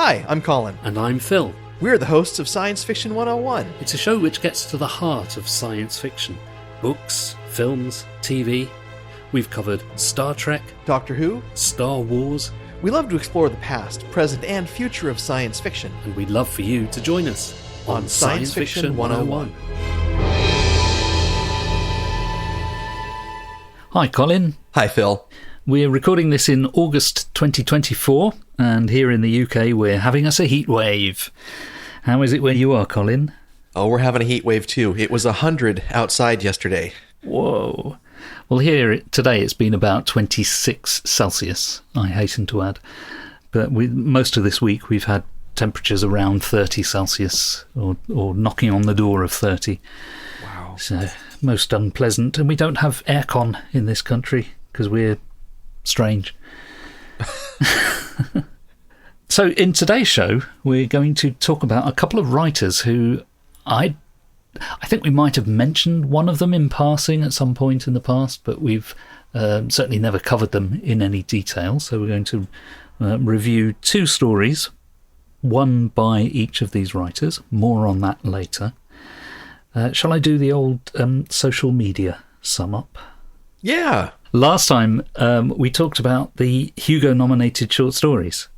Hi, I'm Colin. And I'm Phil. We're the hosts of Science Fiction 101. It's a show which gets to the heart of science fiction. Books, films, TV. We've covered Star Trek, Doctor Who, Star Wars. We love to explore the past, present, and future of science fiction. And we'd love for you to join us on Science Fiction 101. Hi, Colin. Hi, Phil. We're recording this in August 2024, and here in the UK we're having us a heat wave. How is it where you are, Colin? Oh, we're having a heat wave too. It was 100 outside yesterday. Whoa. Well, here today it's been about 26 Celsius, I hasten to add. But most of this week we've had temperatures around 30 Celsius, or knocking on the door of 30. Wow. So, most unpleasant. And we don't have aircon in this country, because we're strange. So in today's show, we're going to talk about a couple of writers who I think we might have mentioned one of them in passing at some point in the past, but we've certainly never covered them in any detail. So we're going to review two stories, one by each of these writers. More on that later. Shall I do the old social media sum up? Yeah. Last time we talked about the Hugo-nominated short stories.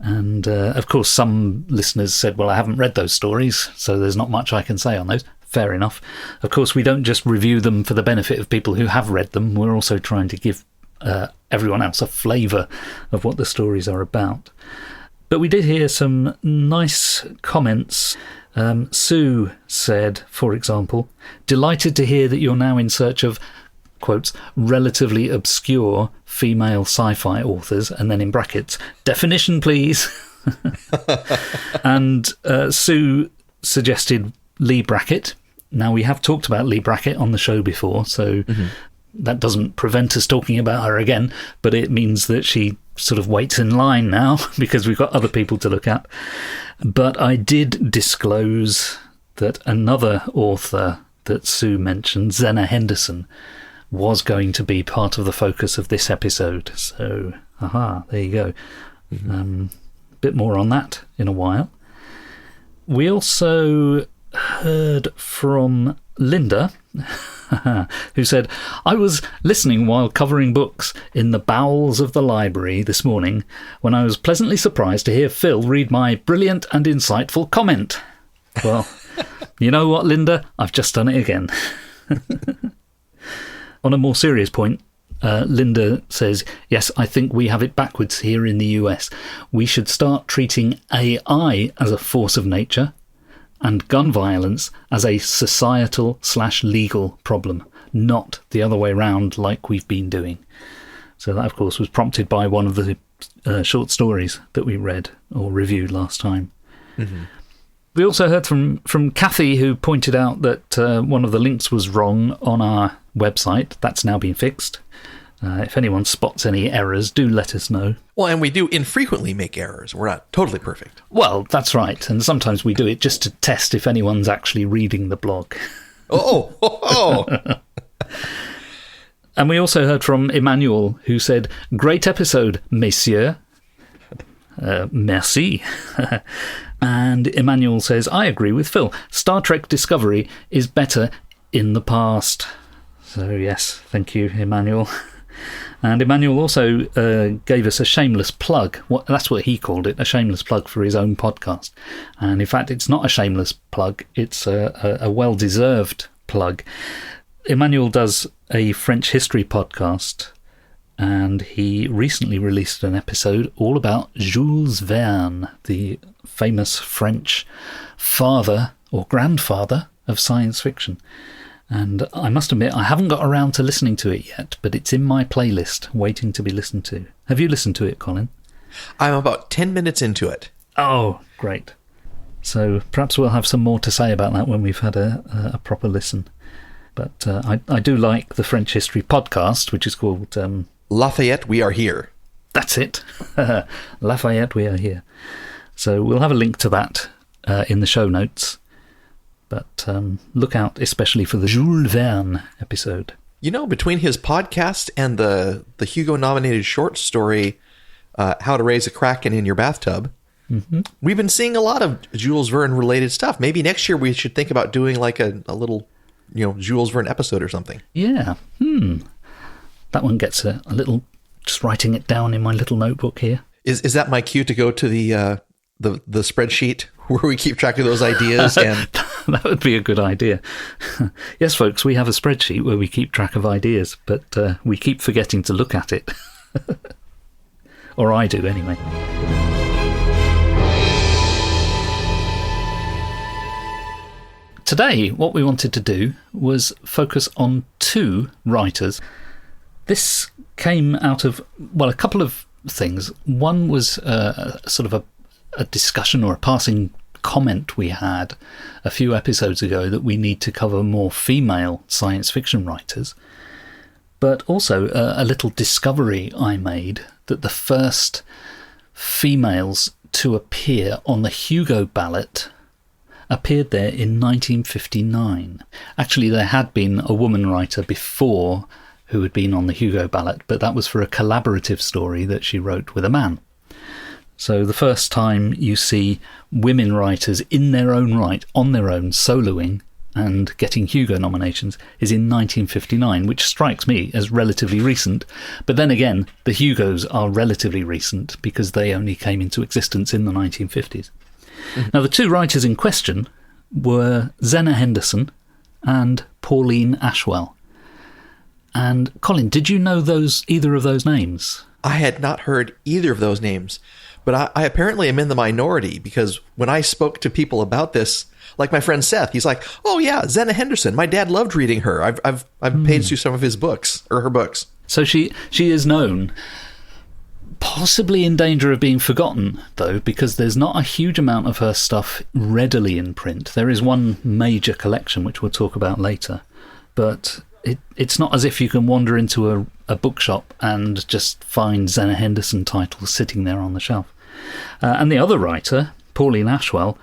And, of course, some listeners said, well, I haven't read those stories, so there's not much I can say on those. Fair enough. Of course, we don't just review them for the benefit of people who have read them. We're also trying to give everyone else a flavour of what the stories are about. But we did hear some nice comments. Sue said, for example, delighted to hear that you're now in search of, quotes, relatively obscure female sci-fi authors, and then in brackets, definition please. And Sue suggested Lee Brackett. Now, we have talked about Lee Brackett on the show before, so that doesn't prevent us talking about her again, but it means that she sort of waits in line now because we've got other people to look at. But I did disclose that another author that Sue mentioned, Zenna Henderson, was going to be part of the focus of this episode. So, there you go. Bit more on that in a while. We also heard from Linda, who said, I was listening while covering books in the bowels of the library this morning when I was pleasantly surprised to hear Phil read my brilliant and insightful comment. Well, you know what, Linda? I've just done it again. On a more serious point, Linda says, yes, I think we have it backwards here in the US. We should start treating AI as a force of nature and gun violence as a societal/legal problem, not the other way around like we've been doing. So that, of course, was prompted by one of the short stories that we read or reviewed last time. We also heard from Kathy, who pointed out that one of the links was wrong on our website. That's now been fixed. If anyone spots any errors, do let us know. Well, and we do infrequently make errors. We're not totally perfect. Well, that's right. And sometimes we do it just to test if anyone's actually reading the blog. Oh. And we also heard from Emmanuel, who said, great episode, messieurs. Merci. And Emmanuel says, I agree with Phil. Star Trek Discovery is better in the past. So, yes, thank you, Emmanuel. And Emmanuel also gave us a shameless plug. That's what he called it, a shameless plug for his own podcast. And in fact, it's not a shameless plug. It's a well-deserved plug. Emmanuel does a French history podcast, and he recently released an episode all about Jules Verne, the famous French father or grandfather of science fiction. And I must admit, I haven't got around to listening to it yet, but it's in my playlist, waiting to be listened to. Have you listened to it, Colin? I'm about 10 minutes into it. Oh, great. So perhaps we'll have some more to say about that when we've had a proper listen. But I do like the French History podcast, which is called... Lafayette, We Are Here. That's it. Lafayette, We Are Here. So we'll have a link to that in the show notes. But look out especially for the Jules Verne episode. You know, between his podcast and the Hugo-nominated short story, How to Raise a Kraken in Your Bathtub, We've been seeing a lot of Jules Verne related stuff. Maybe next year we should think about doing like a little, Jules Verne episode or something. Yeah. That one gets a little, just writing it down in my little notebook here. Is that my cue to go to the spreadsheet where we keep track of those ideas? And that would be a good idea. Yes, folks, we have a spreadsheet where we keep track of ideas, but we keep forgetting to look at it. Or I do, anyway. Today, what we wanted to do was focus on two writers. This came out of, a couple of things. One was sort of a discussion or a passing comment we had a few episodes ago that we need to cover more female science fiction writers, but also a little discovery I made that the first females to appear on the Hugo ballot appeared there in 1959. Actually, there had been a woman writer before who had been on the Hugo ballot, but that was for a collaborative story that she wrote with a man. So the first time you see women writers in their own right, on their own, soloing and getting Hugo nominations is in 1959, which strikes me as relatively recent. But then again, the Hugos are relatively recent because they only came into existence in the 1950s. Now, the two writers in question were Zenna Henderson and Pauline Ashwell. And Colin, did you know either of those names? I had not heard either of those names, but I apparently am in the minority because when I spoke to people about this, like my friend Seth, he's like, "Oh yeah, Zenna Henderson. My dad loved reading her. I've paid through some of his books or her books." So she is known. Possibly in danger of being forgotten, though, because there's not a huge amount of her stuff readily in print. There is one major collection, which we'll talk about later, but it's not as if you can wander into a bookshop and just find Zenna Henderson titles sitting there on the shelf. And the other writer, Pauline Ashwell,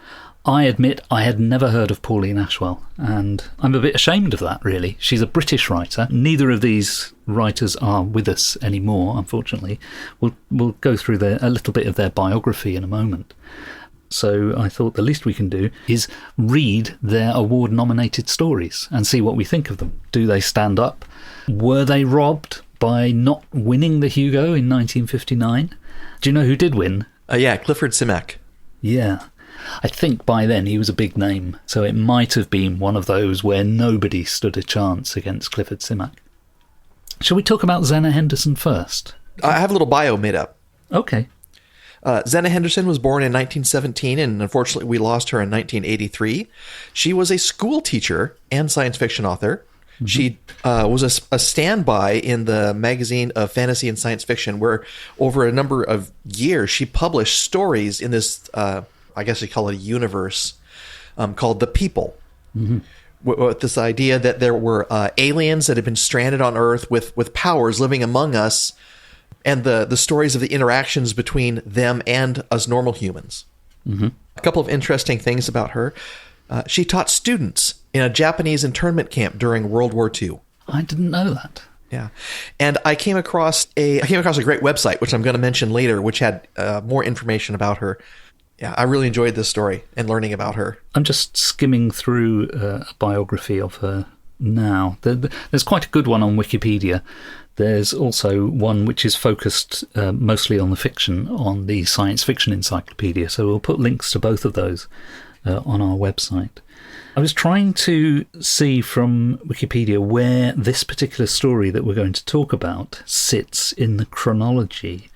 I admit I had never heard of Pauline Ashwell, and I'm a bit ashamed of that, really. She's a British writer. Neither of these writers are with us anymore, unfortunately. We'll go through a little bit of their biography in a moment. So I thought the least we can do is read their award-nominated stories and see what we think of them. Do they stand up? Were they robbed by not winning the Hugo in 1959? Do you know who did win? Yeah, Clifford Simak. Yeah. I think by then he was a big name, so it might have been one of those where nobody stood a chance against Clifford Simak. Shall we talk about Zenna Henderson first? I have a little bio made up. Okay. Zenna Henderson was born in 1917, and unfortunately we lost her in 1983. She was a school teacher and science fiction author. Mm-hmm. She was a standby in the magazine of fantasy and science fiction, where over a number of years she published stories in this, I guess you call it a universe, called The People. Mm-hmm. With this idea that there were aliens that had been stranded on Earth with powers living among us, and the stories of the interactions between them and us normal humans. Mm-hmm. A couple of interesting things about her. She taught students in a Japanese internment camp during World War II. I didn't know that. Yeah. And I came across a great website, which I'm going to mention later, which had more information about her. Yeah, I really enjoyed this story and learning about her. I'm just skimming through a biography of her now. There's quite a good one on Wikipedia. There's also one which is focused mostly on the fiction on the Science Fiction Encyclopedia, so we'll put links to both of those on our website. I was trying to see from Wikipedia where this particular story that we're going to talk about sits in the chronology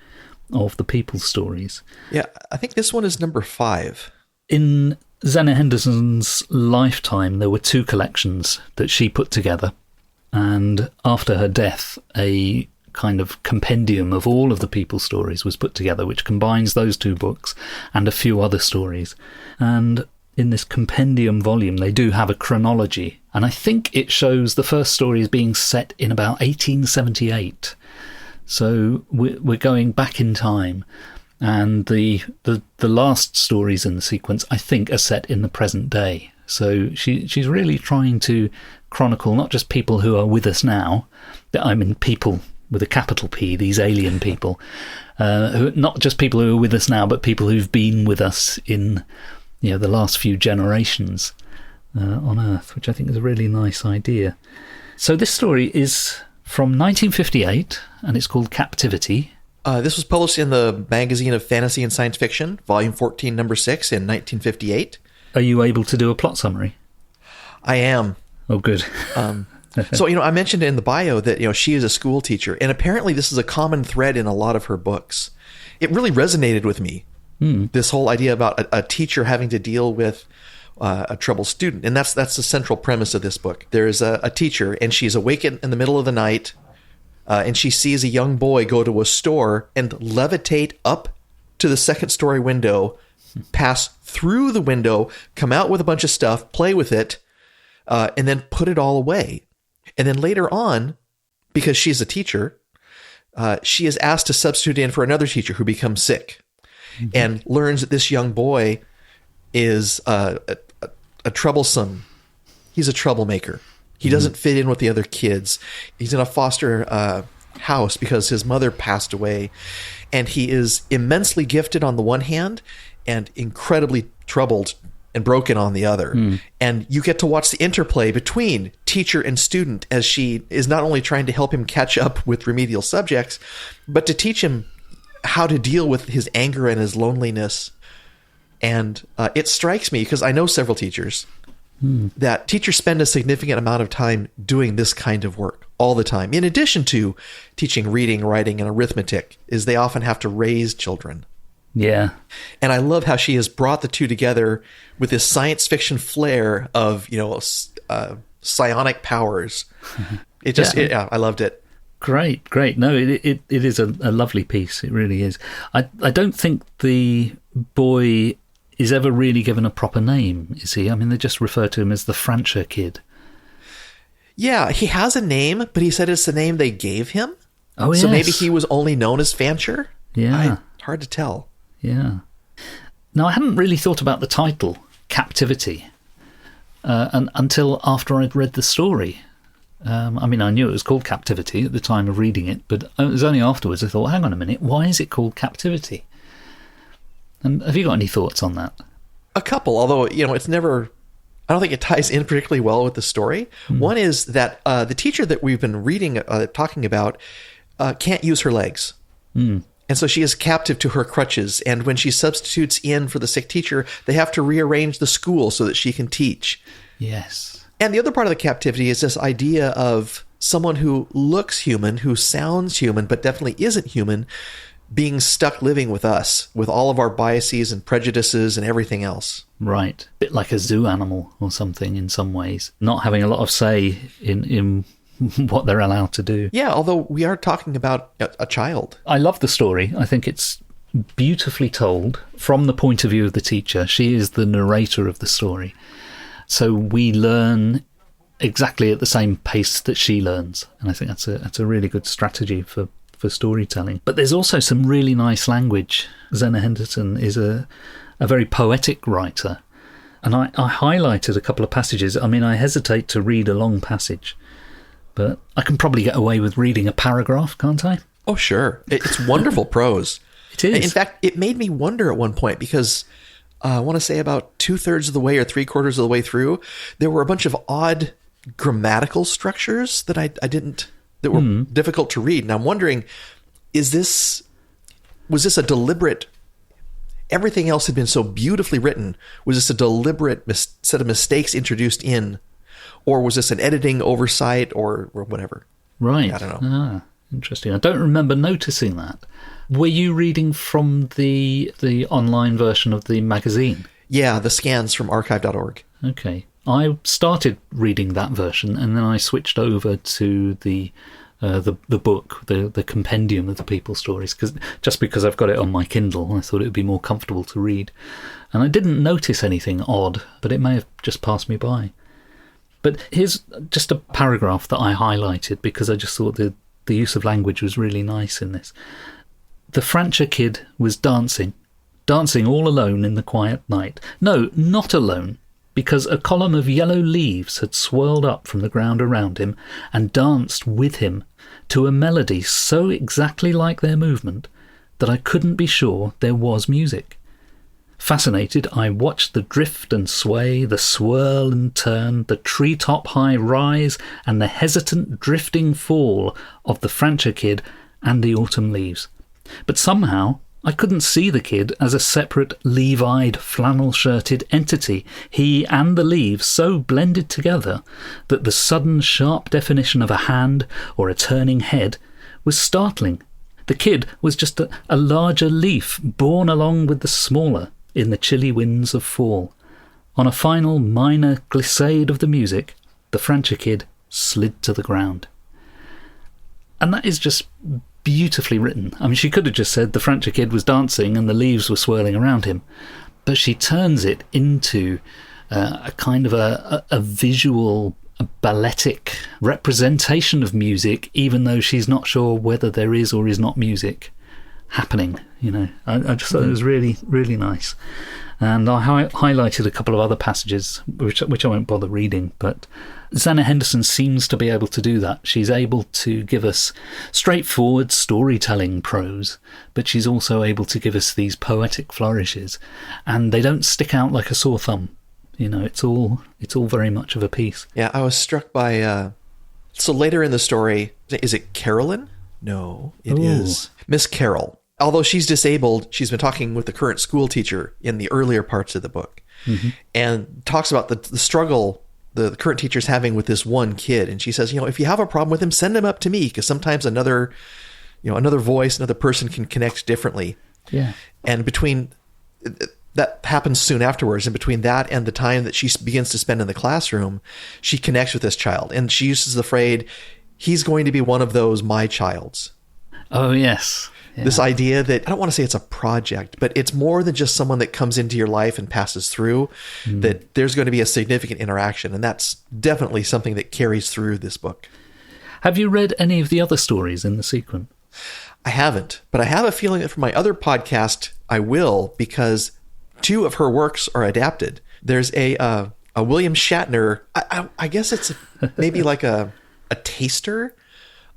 of the People stories. Yeah, I think this one is number 5. In Zenna Henderson's lifetime, there were 2 collections that she put together. And after her death, a kind of compendium of all of the People stories was put together, which combines those 2 books and a few other stories. And in this compendium volume, they do have a chronology. And I think it shows the first story as being set in about 1878. So we're going back in time. And the last stories in the sequence, I think, are set in the present day. So she's really trying to chronicle not just people who are with us now, I mean people with a capital P, these alien people, who not just people who are with us now, but people who've been with us in the last few generations on Earth, which I think is a really nice idea. So this story is from 1958, and it's called Captivity. This was published in the Magazine of Fantasy and Science Fiction, Volume 14, Number 6, in 1958. Are you able to do a plot summary? I am. Oh, good. So, I mentioned in the bio that, she is a school teacher, and apparently this is a common thread in a lot of her books. It really resonated with me, this whole idea about a teacher having to deal with a troubled student. And that's the central premise of this book. There's a teacher, and she's awake in the middle of the night, and she sees a young boy go to a store and levitate up to the second-story window, pass through the window, come out with a bunch of stuff, play with it, and then put it all away. And then later on, because she's a teacher, she is asked to substitute in for another teacher who becomes sick, and learns that this young boy is a troublesome. He's a troublemaker. He doesn't fit in with the other kids. He's in a foster house because his mother passed away, and he is immensely gifted on the one hand and incredibly troubled and broken on the other. And you get to watch the interplay between teacher and student as she is not only trying to help him catch up with remedial subjects, but to teach him how to deal with his anger and his loneliness. And it strikes me, because I know several teachers, that teachers spend a significant amount of time doing this kind of work all the time. In addition to teaching reading, writing, and arithmetic, is they often have to raise children. Yeah. And I love how she has brought the two together with this science fiction flair of, psionic powers. It just, I loved it. Great. No, it is a lovely piece. It really is. I don't think the boy is ever really given a proper name, is he? I mean, they just refer to him as the Francher kid. Yeah, he has a name, but he said it's the name they gave him. Oh, yes. So maybe he was only known as Fancher? Yeah. Hard to tell. Yeah. Now, I hadn't really thought about the title, Captivity, until after I'd read the story. I knew it was called Captivity at the time of reading it, but it was only afterwards I thought, hang on a minute, why is it called Captivity? And have you got any thoughts on that? A couple, although, it's never... I don't think it ties in particularly well with the story. One is that the teacher that we've been reading, talking about, can't use her legs. And so she is captive to her crutches. And when she substitutes in for the sick teacher, they have to rearrange the school so that she can teach. Yes. And the other part of the captivity is this idea of someone who looks human, who sounds human, but definitely isn't human, being stuck living with us, with all of our biases and prejudices and everything else. Right. A bit like a zoo animal or something in some ways. Not having a lot of say in what they're allowed to do. Yeah, although we are talking about a child. I love the story. I think it's beautifully told from the point of view of the teacher. She is the narrator of the story. So we learn exactly at the same pace that she learns. And I think that's a really good strategy for storytelling. But there's also some really nice language. Zenna Henderson is a very poetic writer. And I highlighted a couple of passages. I hesitate to read a long passage, but I can probably get away with reading a paragraph, can't I? Oh, sure. It's wonderful prose. It is. In fact, it made me wonder at one point, because I want to say about 2/3 of the way or 3/4 of the way through, there were a bunch of odd grammatical structures that that were difficult to read. And I'm wondering, was this a deliberate... Everything else had been so beautifully written. Was this a deliberate set of mistakes introduced in? Or was this an editing oversight or whatever? Right. I don't know. Interesting. I don't remember noticing that. Were you reading from the online version of the magazine? Yeah, the scans from archive.org. Okay. I started reading that version, and then I switched over to the book, the compendium of the People Stories, because I've got it on my Kindle. I thought it would be more comfortable to read. And I didn't notice anything odd, but it may have just passed me by. But here's just a paragraph that I highlighted because I just thought the use of language was really nice in this. The Francher kid was dancing all alone in the quiet night. No, not alone. because a column of yellow leaves had swirled up from the ground around him and danced with him to a melody so exactly like their movement that I couldn't be sure there was music. Fascinated, I watched the drift and sway, the swirl and turn, the treetop high rise, and the hesitant drifting fall of the Francher kid and the autumn leaves. But somehow I couldn't see the kid as a separate leaf-eyed, flannel-shirted entity. He and the leaves so blended together that the sudden sharp definition of a hand or a turning head was startling. The kid was just a larger leaf borne along with the smaller in the chilly winds of fall. On a final minor glissade of the music, the Francher kid slid to the ground. And that is just beautifully written. I mean, she could have just said the Francher kid was dancing and the leaves were swirling around him, but she turns it into a kind of a visual, a balletic representation of music, even though she's not sure whether there is or is not music happening. I just thought it was really, really nice. And I highlighted a couple of other passages, which I won't bother reading, but Zenna Henderson seems to be able to do that. She's able to give us straightforward storytelling prose, but she's also able to give us these poetic flourishes, and they don't stick out like a sore thumb. It's all very much of a piece. Yeah, I was struck by... So later in the story, is it Carolyn? No, it is Miss Carroll. Although she's disabled, she's been talking with the current school teacher in the earlier parts of the book, and talks about the struggle the current teacher's having with this one kid. And she says, if you have a problem with him, send him up to me, because sometimes another voice, another person can connect differently. Yeah. And between that happens soon afterwards, and between that and the time that she begins to spend in the classroom, she connects with this child, and she uses the phrase, he's going to be one of those my childs. Oh, yes. Yeah. This idea that, I don't want to say it's a project, but it's more than just someone that comes into your life and passes through, that there's going to be a significant interaction. And that's definitely something that carries through this book. Have you read any of the other stories in the sequence? I haven't, but I have a feeling that for my other podcast, I will, because 2 of her works are adapted. There's a William Shatner, I guess it's maybe like a taster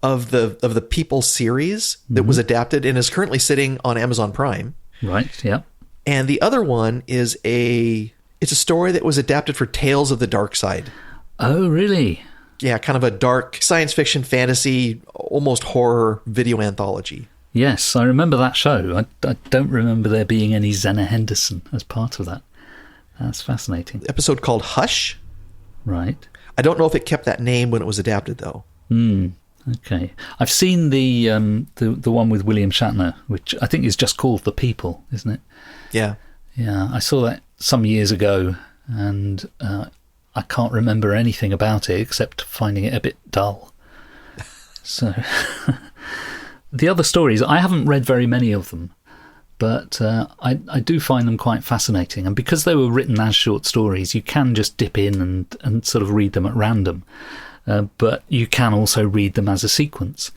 of the People series that was adapted and is currently sitting on Amazon Prime. Right, yeah. And the other one is it's a story that was adapted for Tales of the Dark Side. Oh, really? Yeah, kind of a dark science fiction, fantasy, almost horror video anthology. Yes, I remember that show. I don't remember there being any Zenna Henderson as part of that. That's fascinating. The episode called Hush. Right. I don't know if it kept that name when it was adapted, though. Okay. I've seen the one with William Shatner, which I think is just called The People, isn't it? Yeah. Yeah, I saw that some years ago, and I can't remember anything about it except finding it a bit dull. So, the other stories, I haven't read very many of them, but I do find them quite fascinating. And because they were written as short stories, you can just dip in and sort of read them at random. But you can also read them as a sequence.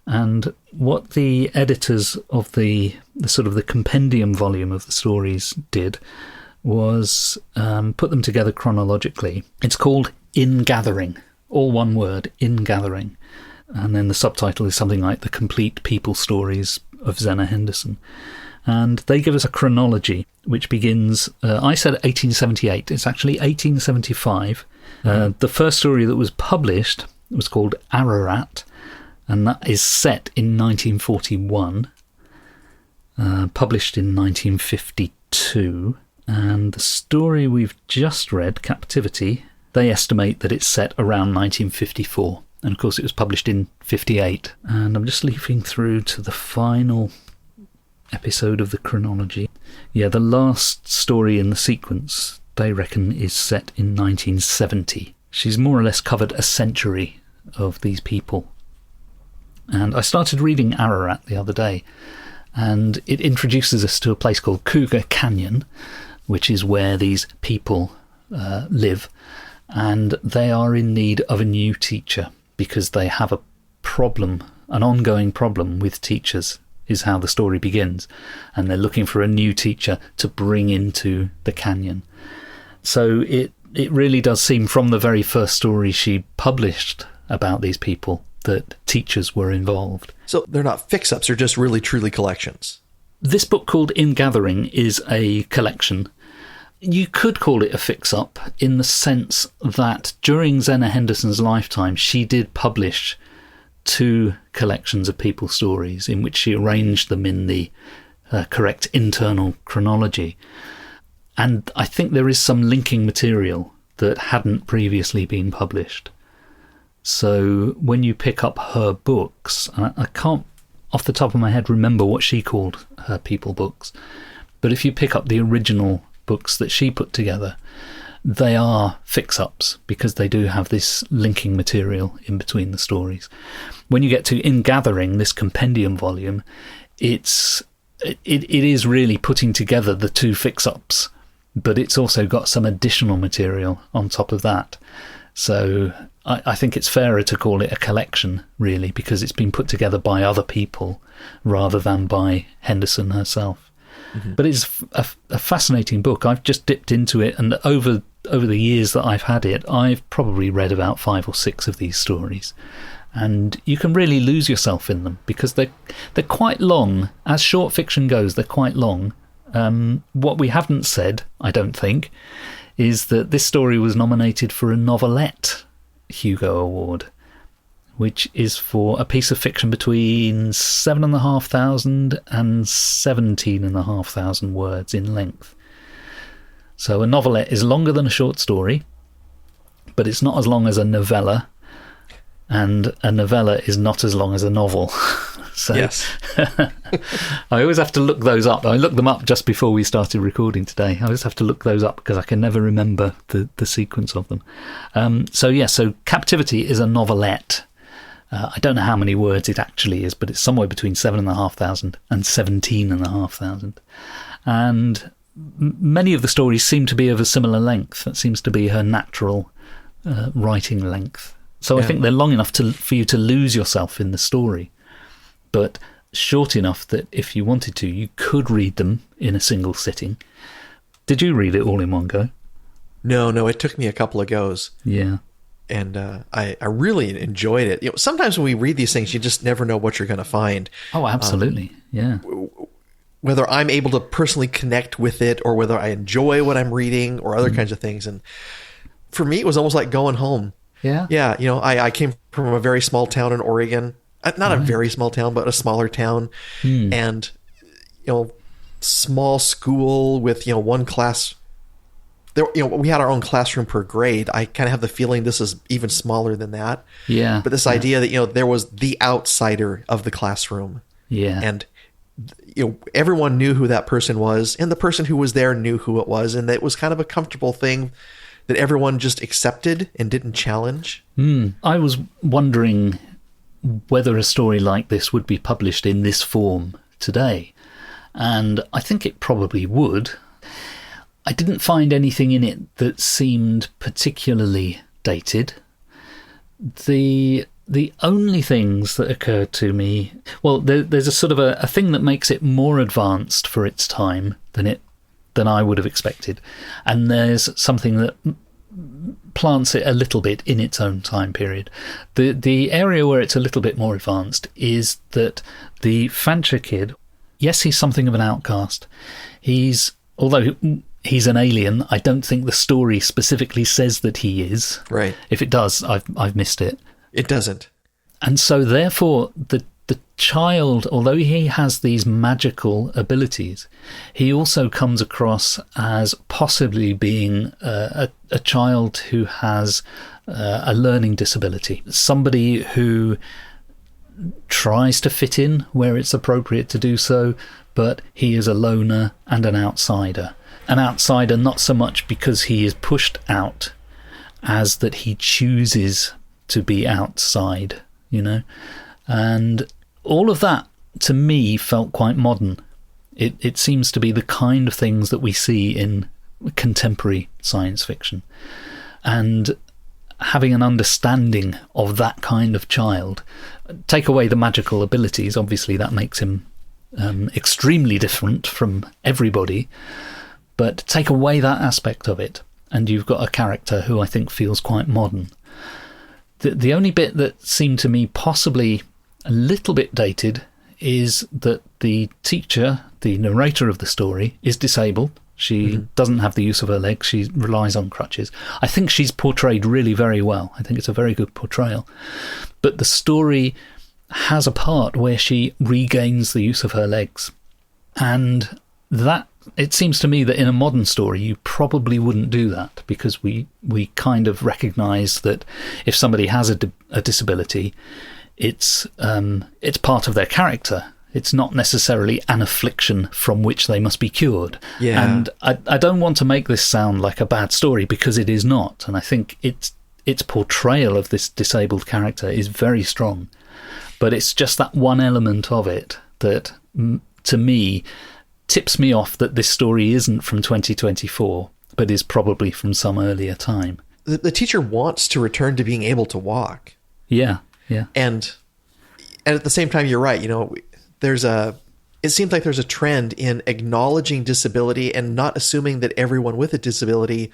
And what the editors of the sort of the compendium volume of the stories did was put them together chronologically. It's called In Gathering, all one word, In Gathering. And then the subtitle is something like The Complete People Stories of Zenna Henderson. And they give us a chronology which begins, I said 1878, it's actually 1875. The first story that was published was called Ararat, and that is set in 1941, published in 1952. And the story we've just read, Captivity, they estimate that it's set around 1954. And of course it was published in 58. And I'm just leafing through to the final episode of the chronology. Yeah, the last story in the sequence, they reckon, is set in 1970. She's more or less covered a century of these people. And I started reading Ararat the other day, and it introduces us to a place called Cougar Canyon, which is where these people live, and they are in need of a new teacher because they have a problem, an ongoing problem with teachers, is how the story begins, and they're looking for a new teacher to bring into the canyon. So it it really does seem from the very first story she published about these people that teachers were involved. So they're not fix-ups, they're just really truly collections. This book called In Gathering is a collection. You could call it a fix-up in the sense that during Zenna Henderson's lifetime, she did publish 2 collections of people's stories in which she arranged them in the correct internal chronology. And I think there is some linking material that hadn't previously been published. So when you pick up her books, I can't off the top of my head remember what she called her people books, but if you pick up the original books that she put together, they are fix-ups because they do have this linking material in between the stories. When you get to In Gathering, this compendium volume, it is really putting together the 2 fix-ups, but it's also got some additional material on top of that. So I think it's fairer to call it a collection, really, because it's been put together by other people rather than by Henderson herself. Mm-hmm. But it's a fascinating book. I've just dipped into it, and over the years that I've had it, I've probably read about 5 or 6 of these stories. And you can really lose yourself in them because they're quite long. As short fiction goes, they're quite long. What we haven't said, I don't think, is that this story was nominated for a novelette Hugo Award, which is for a piece of fiction between 7,500 and 17,500 words in length. So a novelette is longer than a short story, but it's not as long as a novella, and a novella is not as long as a novel. So yes. I always have to look those up. I looked them up just before we started recording today. I always have to look those up because I can never remember the sequence of them. So Captivity is a novelette. I don't know how many words it actually is, but it's somewhere between 7,500 and 17,500. And many of the stories seem to be of a similar length. That seems to be her natural writing length. So yeah. I think they're long enough for you to lose yourself in the story, but short enough that if you wanted to, you could read them in a single sitting. Did you read it all in one go? No, it took me a couple of goes. Yeah. And I really enjoyed it. You know, sometimes when we read these things, you just never know what you're going to find. Oh, absolutely. Yeah. Whether I'm able to personally connect with it or whether I enjoy what I'm reading or other kinds of things. And for me, it was almost like going home. Yeah. Yeah. You know, I came from a very small town in Oregon. Not a very small town, but a smaller town. And, you know, small school with, you know, one class. There, you know, we had our own classroom per grade. I kind of have the feeling this is even smaller than that. Yeah. But this idea that, you know, there was the outsider of the classroom. Yeah. And, you know, everyone knew who that person was, and the person who was there knew who it was. And it was kind of a comfortable thing that everyone just accepted and didn't challenge. I was wondering whether a story like this would be published in this form today. And I think it probably would. I didn't find anything in it that seemed particularly dated. The only things that occurred to me... Well, there's a sort of a thing that makes it more advanced for its time than I would have expected. And there's something that plants it a little bit in its own time period. The area where it's a little bit more advanced is that the Fancher kid, yes, he's something of an outcast. Although he's an alien, I don't think the story specifically says that he is. Right. If it does, I've missed it. It doesn't. And so therefore the child, although he has these magical abilities, he also comes across as possibly being a child who has a learning disability, somebody who tries to fit in where it's appropriate to do so, but he is a loner and an outsider. An outsider not so much because he is pushed out as that he chooses to be outside, you know? And all of that, to me, felt quite modern. It seems to be the kind of things that we see in contemporary science fiction. And having an understanding of that kind of child, take away the magical abilities, obviously that makes him extremely different from everybody, but take away that aspect of it, and you've got a character who I think feels quite modern. The only bit that seemed to me possibly a little bit dated is that the teacher, the narrator of the story, is disabled. She doesn't have the use of her legs. She relies on crutches. I think she's portrayed really very well. I think it's a very good portrayal. But the story has a part where she regains the use of her legs. And that, it seems to me that in a modern story, you probably wouldn't do that, because we kind of recognise that if somebody has a disability, it's part of their character. It's not necessarily an affliction from which they must be cured. Yeah. And I don't want to make this sound like a bad story, because it is not. And I think its portrayal of this disabled character is very strong. But it's just that one element of it that, to me, tips me off that this story isn't from 2024, but is probably from some earlier time. The teacher wants to return to being able to walk. Yeah, yeah. And at the same time, you're right. It seems like there's a trend in acknowledging disability and not assuming that everyone with a disability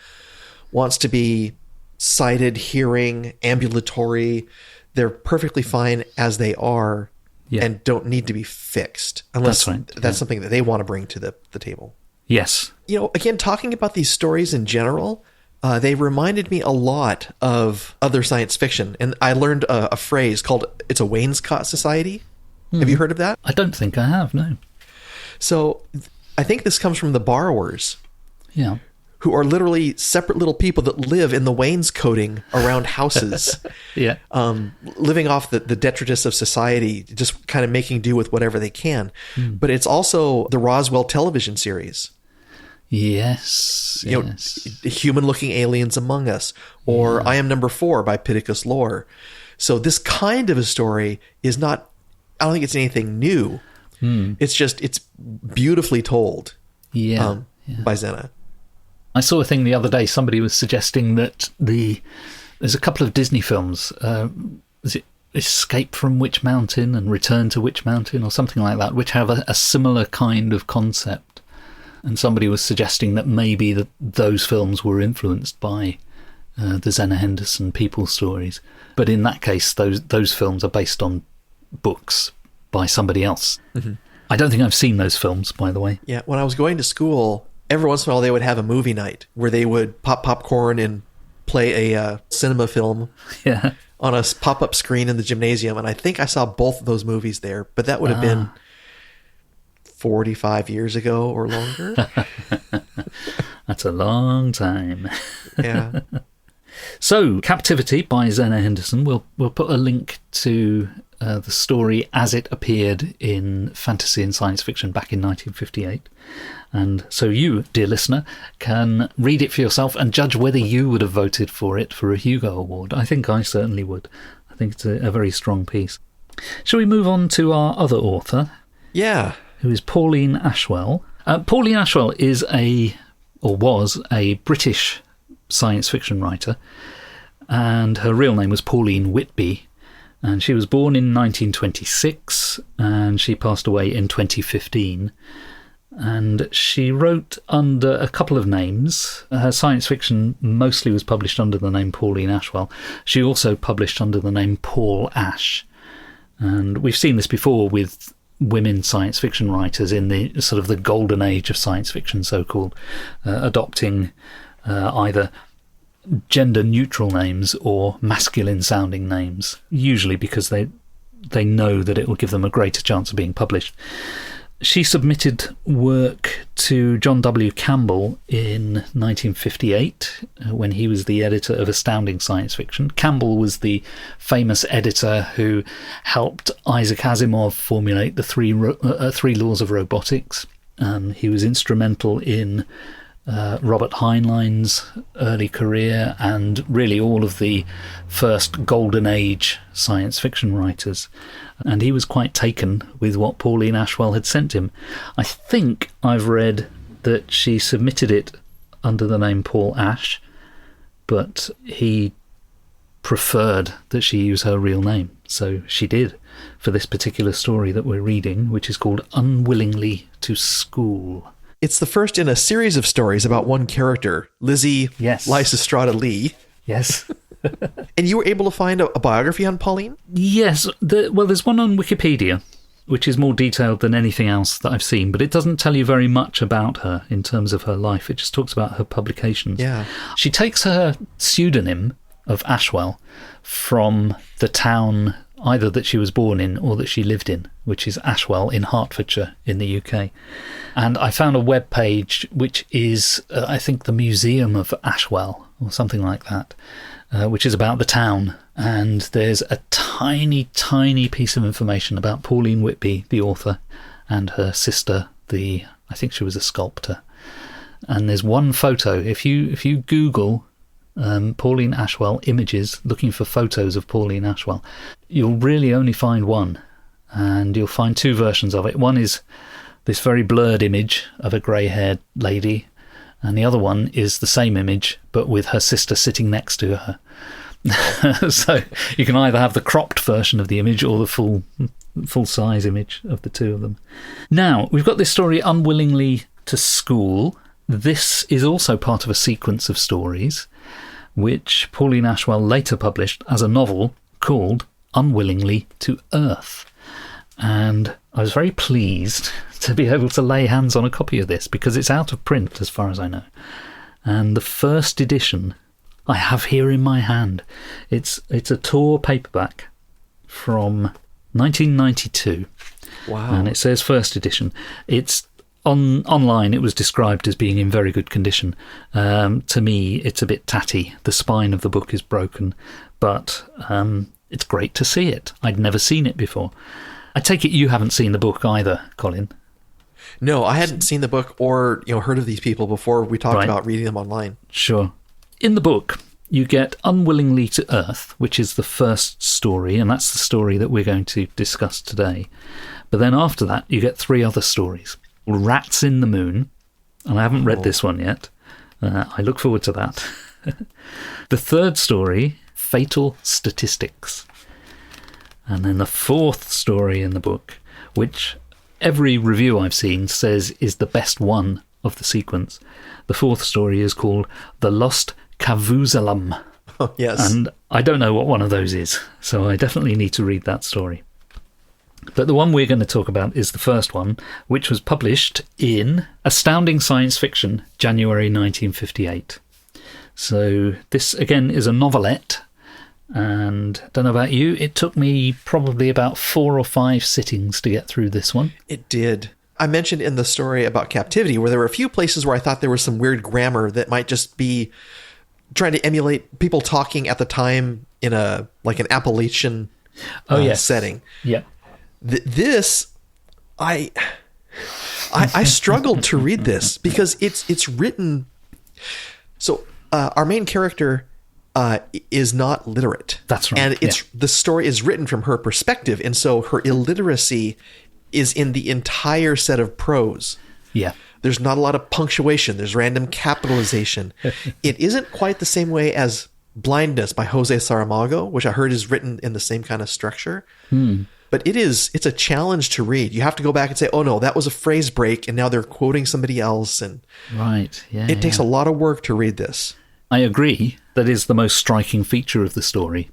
wants to be sighted, hearing, ambulatory. They're perfectly fine as they are, and don't need to be fixed unless that's something that they want to bring to the table. Yes. Again, talking about these stories in general, they reminded me a lot of other science fiction. And I learned a phrase called, it's a wainscot society. Have you heard of that? I don't think I have, no. So I think this comes from the borrowers. Yeah. Who are literally separate little people that live in the wainscoting around houses. Yeah. Living off the detritus of society, just kind of making do with whatever they can. But it's also the Roswell television series. Yes. Human-looking aliens among us. Or I Am Number 4 by Pittacus Lore. So this kind of a story is not, I don't think it's anything new. It's beautifully told by Zenna. I saw a thing the other day. Somebody was suggesting that there's a couple of Disney films. Is it Escape from Witch Mountain and Return to Witch Mountain or something like that, which have a similar kind of concept. And somebody was suggesting that maybe those films were influenced by the Zenna Henderson people stories. But in that case, those films are based on books by somebody else. I don't think I've seen those films, by the way. Yeah, when I was going to school, every once in a while they would have a movie night where they would pop popcorn and play a cinema film on a pop-up screen in the gymnasium. And I think I saw both of those movies there, but that would have been 45 years ago or longer. That's a long time. Yeah. So, Captivity by Zenna Henderson. We'll put a link to the story as it appeared in fantasy and science fiction back in 1958. And so you, dear listener, can read it for yourself and judge whether you would have voted for it for a Hugo Award. I think I certainly would. I think it's a very strong piece. Shall we move on to our other author? Yeah. Who is Pauline Ashwell. Pauline Ashwell was a British science fiction writer, and her real name was Pauline Whitby, and she was born in 1926, and she passed away in 2015. And she wrote under a couple of names. Her science fiction mostly was published under the name Pauline Ashwell. She also published under the name Paul Ash. And we've seen this before with women science fiction writers in the sort of the golden age of science fiction, so-called, adopting either gender-neutral names or masculine-sounding names, usually because they know that it will give them a greater chance of being published. She submitted work to John W. Campbell in 1958 when he was the editor of Astounding Science Fiction. Campbell was the famous editor who helped Isaac Asimov formulate the three laws of robotics. He was instrumental in Robert Heinlein's early career and really all of the first golden age science fiction writers. And he was quite taken with what Pauline Ashwell had sent him. I think I've read that she submitted it under the name Paul Ash, but he preferred that she use her real name. So she did for this particular story that we're reading, which is called Unwillingly to School. It's the first in a series of stories about one character, Lizzie Yes. Lysistrata Lee. Yes. And you were able to find a biography on Pauline? Yes. Well, there's one on Wikipedia, which is more detailed than anything else that I've seen, but it doesn't tell you very much about her in terms of her life. It just talks about her publications. Yeah. She takes her pseudonym of Ashwell from the town either that she was born in or that she lived in, which is Ashwell in Hertfordshire in the UK. And I found a web page which is, I think, the Museum of Ashwell or something like that, which is about the town. And there's a tiny, tiny piece of information about Pauline Whitby, the author, and her sister, I think she was a sculptor. And there's one photo. If you Google Pauline Ashwell images, looking for photos of Pauline Ashwell, you'll really only find one, and you'll find two versions of it. One is this very blurred image of a grey-haired lady, and the other one is the same image but with her sister sitting next to her. So you can either have the cropped version of the image or the full-size image of the two of them. Now, we've got this story, Unwillingly to School. This is also part of a sequence of stories which Pauline Ashwell later published as a novel called Unwillingly to Earth. And I was very pleased to be able to lay hands on a copy of this because it's out of print as far as I know. And the first edition I have here in my hand. It's a Tor paperback from 1992. Wow. And it says first edition. It's online, it was described as being in very good condition. To me, it's a bit tatty. The spine of the book is broken, but it's great to see it. I'd never seen it before. I take it you haven't seen the book either, Colin? No, I hadn't seen the book or heard of these people before we talked about reading them online. Sure. In the book, you get Unwillingly to Earth, which is the first story, and that's the story that we're going to discuss today. But then after that, you get three other stories. Rats in the Moon, and I haven't read this one yet. I look forward to that. The third story, Fatal Statistics. And then the fourth story in the book, which every review I've seen says is the best one of the sequence. The fourth story is called The Lost Cavusalam. Oh, yes. And I don't know what one of those is, so I definitely need to read that story. But the one we're going to talk about is the first one, which was published in Astounding Science Fiction, January 1958. So this, again, is a novelette. And I don't know about you, it took me probably about 4 or 5 sittings to get through this one. It did. I mentioned in the story about captivity where there were a few places where I thought there was some weird grammar that might just be trying to emulate people talking at the time in an Appalachian setting. Yeah. This, I struggled to read this because it's written. So our main character is not literate. That's right. And the story is written from her perspective, and so her illiteracy is in the entire set of prose. Yeah. There's not a lot of punctuation. There's random capitalization. It isn't quite the same way as Blindness by Jose Saramago, which I heard is written in the same kind of structure. But it's a challenge to read. You have to go back and say, oh no, that was a phrase break, and now they're quoting somebody else. And right. Yeah. It takes a lot of work to read this. I agree. That is the most striking feature of the story.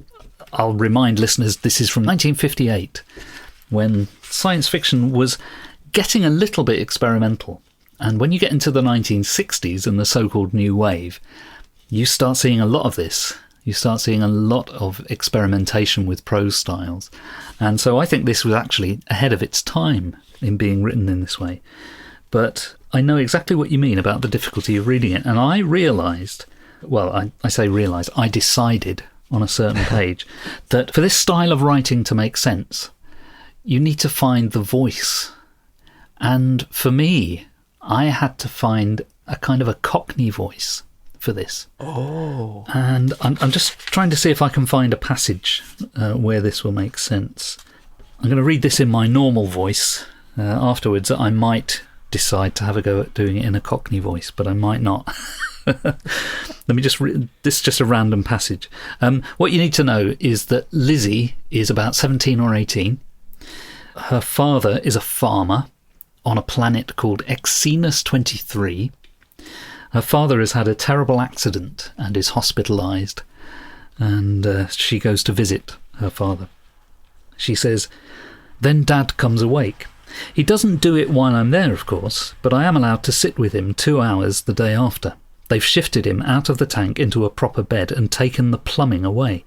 I'll remind listeners this is from 1958, when science fiction was getting a little bit experimental. And when you get into the 1960s and the so-called New Wave, you start seeing a lot of this. You start seeing a lot of experimentation with prose styles. And so I think this was actually ahead of its time in being written in this way. But I know exactly what you mean about the difficulty of reading it. And I realised, I decided on a certain page that for this style of writing to make sense, you need to find the voice. And for me, I had to find a kind of a Cockney voice for this. Oh. And I'm just trying to see if I can find a passage where this will make sense. I'm going to read this in my normal voice. Afterwards, I might decide to have a go at doing it in a Cockney voice, but I might not. Let me just read. This is just a random passage. What you need to know is that Lizzie is about 17 or 18. Her father is a farmer on a planet called Exenus 23. Her father has had a terrible accident and is hospitalised, and she goes to visit her father. She says, "Then Dad comes awake. He doesn't do it while I'm there, of course, but I am allowed to sit with him 2 hours the day after. They've shifted him out of the tank into a proper bed and taken the plumbing away.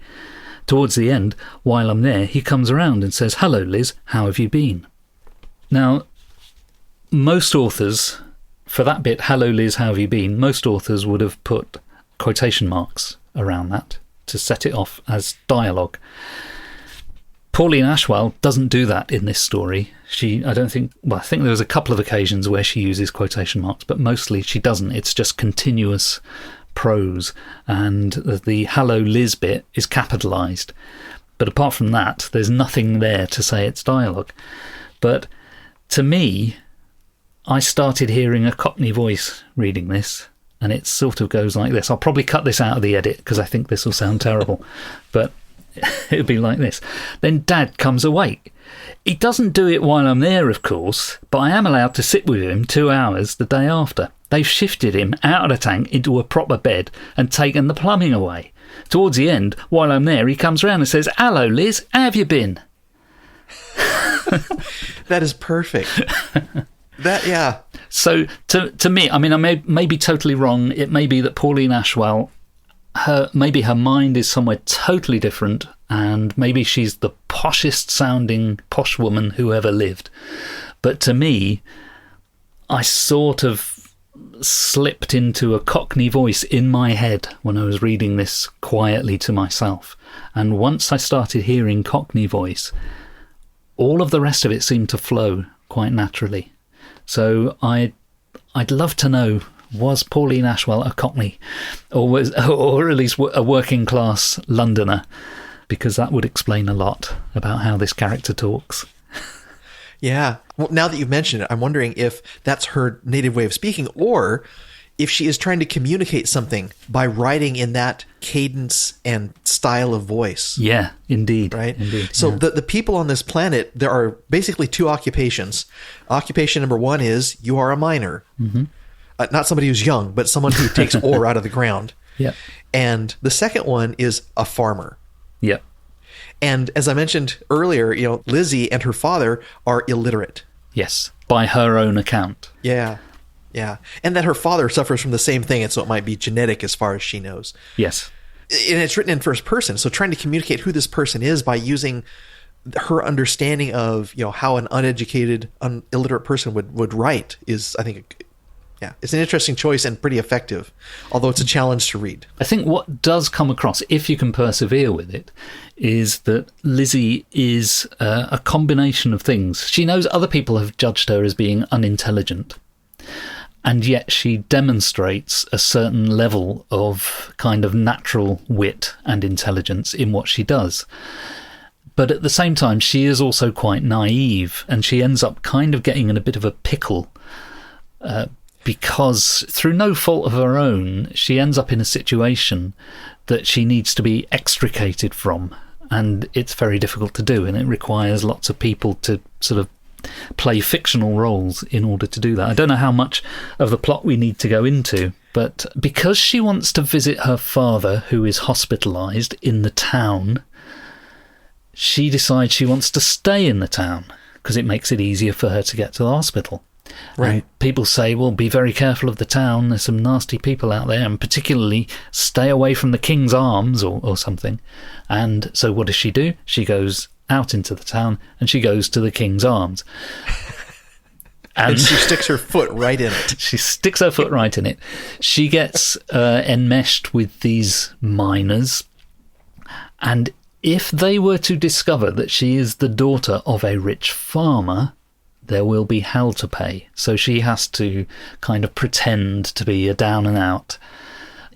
Towards the end, while I'm there, he comes around and says, 'Hello, Liz, how have you been?'" Now, most authors, for that bit, "Hello, Liz, how have you been?" most authors would have put quotation marks around that to set it off as dialogue. Pauline Ashwell doesn't do that in this story. I think there was a couple of occasions where she uses quotation marks, but mostly she doesn't. It's just continuous prose, and the "Hello, Liz" bit is capitalised. But apart from that, there's nothing there to say it's dialogue. But to me, I started hearing a Cockney voice reading this, and it sort of goes like this. I'll probably cut this out of the edit because I think this will sound terrible, but it'll be like this. "Then Dad comes awake. He doesn't do it while I'm there, of course, but I am allowed to sit with him 2 hours the day after. They've shifted him out of the tank into a proper bed and taken the plumbing away. Towards the end, while I'm there, he comes round and says, 'Hello, Liz, how have you been?'" That is perfect. Yeah. So to me, I mean, I may be totally wrong. It may be that Pauline Ashwell, maybe her mind is somewhere totally different, and maybe she's the poshest sounding posh woman who ever lived. But to me, I sort of slipped into a Cockney voice in my head when I was reading this quietly to myself. And once I started hearing Cockney voice, all of the rest of it seemed to flow quite naturally. So I'd love to know, was Pauline Ashwell a Cockney, or at least a working class Londoner? Because that would explain a lot about how this character talks. Yeah. Well, now that you've mentioned it, I'm wondering if that's her native way of speaking, or if she is trying to communicate something by writing in that cadence and style of voice. Yeah, indeed. Right? Indeed, so yeah. the people on this planet, there are basically two occupations. Occupation number one is you are a miner. Mm-hmm. Not somebody who's young, but someone who takes ore out of the ground. Yeah. And the second one is a farmer. Yeah. And as I mentioned earlier, Lizzie and her father are illiterate. Yes, by her own account. Yeah. Yeah. And that her father suffers from the same thing, and so it might be genetic as far as she knows. Yes. And it's written in first person, so trying to communicate who this person is by using her understanding of, how an uneducated, illiterate person would write is, I think, it's an interesting choice and pretty effective, although it's a challenge to read. I think what does come across, if you can persevere with it, is that Lizzie is a combination of things. She knows other people have judged her as being unintelligent, and yet she demonstrates a certain level of kind of natural wit and intelligence in what she does. But at the same time, she is also quite naive, and she ends up kind of getting in a bit of a pickle because through no fault of her own, she ends up in a situation that she needs to be extricated from. And it's very difficult to do, and it requires lots of people to sort of play fictional roles in order to do that. I don't know how much of the plot we need to go into, but because she wants to visit her father, who is hospitalised in the town, she decides she wants to stay in the town because it makes it easier for her to get to the hospital. Right. And people say, well, be very careful of the town. There's some nasty people out there, and particularly stay away from the King's Arms or something. And so what does she do? She goes out into the town and she goes to the King's Arms. And she sticks her foot right in it. She sticks her foot right in it. She gets enmeshed with these miners. And if they were to discover that she is the daughter of a rich farmer, there will be hell to pay. So she has to kind of pretend to be a down and out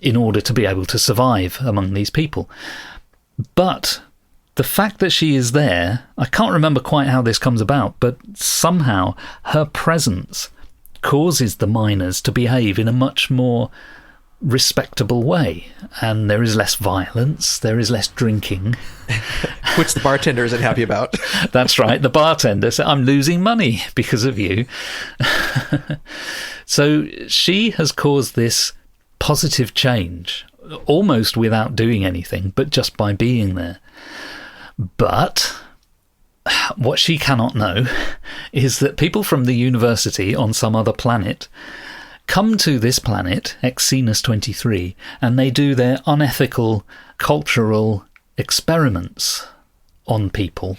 in order to be able to survive among these people. But the fact that she is there, I can't remember quite how this comes about, but somehow her presence causes the miners to behave in a much more respectable way, and there is less violence, there is less drinking. Which the bartender isn't happy about. That's right, the bartender said, I'm losing money because of you. So she has caused this positive change, almost without doing anything, but just by being there. But what she cannot know is that people from the university on some other planet come to this planet, Exenus 23, and they do their unethical cultural experiments on people,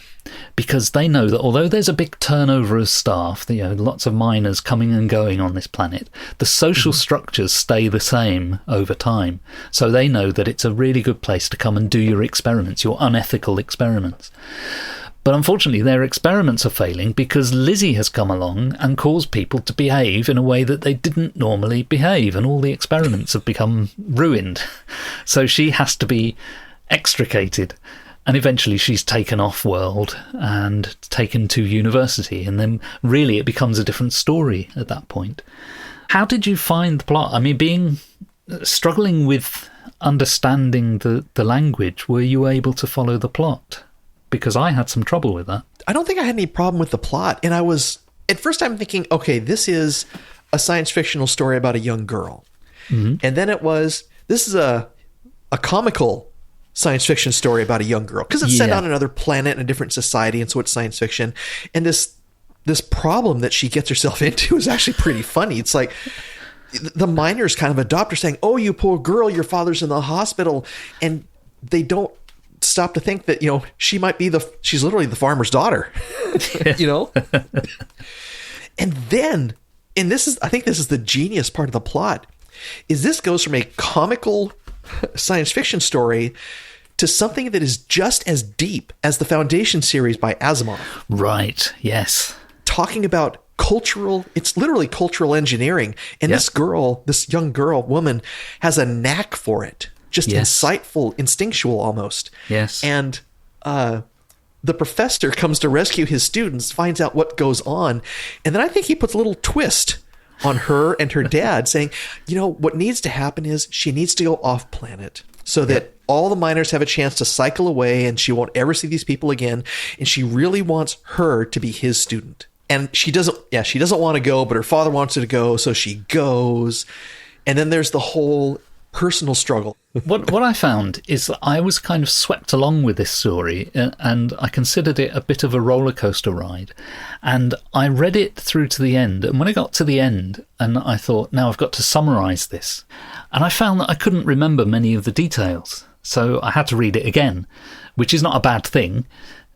because they know that although there's a big turnover of staff, lots of miners coming and going on this planet, the social structures stay the same over time. So they know that it's a really good place to come and do your experiments, your unethical experiments. But unfortunately, their experiments are failing because Lizzie has come along and caused people to behave in a way that they didn't normally behave, and all the experiments have become ruined. So she has to be extricated, and eventually she's taken off-world and taken to university, and then really it becomes a different story at that point. How did you find the plot? I mean, struggling with understanding the language, were you able to follow the plot? Because I had some trouble with that. I don't think I had any problem with the plot. And I was, at first I'm thinking, okay, this is a science fictional story about a young girl. Mm-hmm. And then this is a comical science fiction story about a young girl. Because it's set on another planet in a different society, and so it's science fiction. And this problem that she gets herself into is actually pretty funny. It's like the miners kind of adopt her, saying, oh, you poor girl, your father's in the hospital. And they don't stop to think that, she might be she's literally the farmer's daughter, And then, I think this is the genius part of the plot, is this goes from a comical science fiction story to something that is just as deep as the Foundation series by Asimov. Right. Yes. Talking about it's literally cultural engineering. And this young woman has a knack for it. Just insightful, instinctual almost. Yes. And the professor comes to rescue his students, finds out what goes on. And then I think he puts a little twist on her and her dad, saying, what needs to happen is she needs to go off planet so that all the miners have a chance to cycle away and she won't ever see these people again. And she really wants her to be his student. And she doesn't want to go, but her father wants her to go. So she goes. And then there's the whole personal struggle. What I found is that I was kind of swept along with this story, and I considered it a bit of a roller coaster ride. And I read it through to the end. And when I got to the end, and I thought, now I've got to summarise this. And I found that I couldn't remember many of the details. So I had to read it again, which is not a bad thing.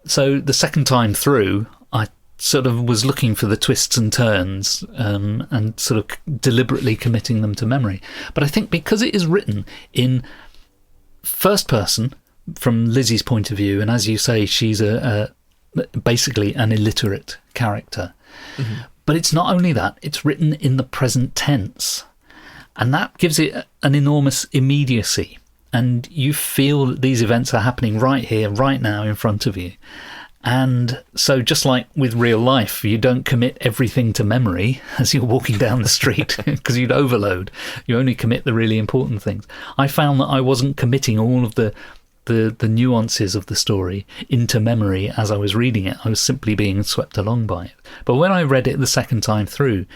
So the second time through, I sort of was looking for the twists and turns and sort of deliberately committing them to memory. But I think because it is written in first person from Lizzie's point of view, and as you say, she's basically an illiterate character. Mm-hmm. But it's not only that, it's written in the present tense. And that gives it an enormous immediacy. And you feel that these events are happening right here, right now in front of you. And so just like with real life, you don't commit everything to memory as you're walking down the street because you'd overload. You only commit the really important things. I found that I wasn't committing all of the nuances of the story into memory as I was reading it. I was simply being swept along by it. But when I read it the second time through,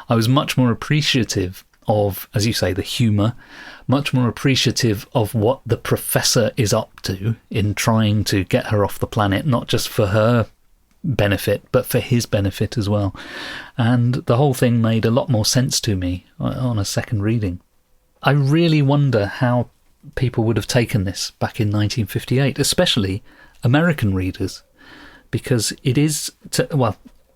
I was much more appreciative of, as you say, the humour, much more appreciative of what the professor is up to in trying to get her off the planet, not just for her benefit, but for his benefit as well. And the whole thing made a lot more sense to me on a second reading. I really wonder how people would have taken this back in 1958, especially American readers, because it is, it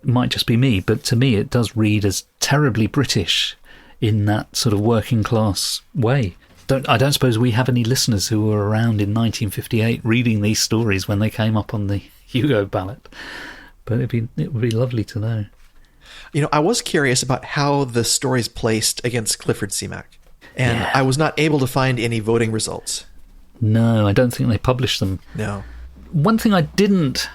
might just be me, but to me it does read as terribly British in that sort of working class way. I don't suppose we have any listeners who were around in 1958 reading these stories when they came up on the Hugo ballot, but it would be lovely to know. I was curious about how the story's placed against Clifford C. Mac, and I was not able to find any voting results. No, I don't think they published them. No. One thing I didn't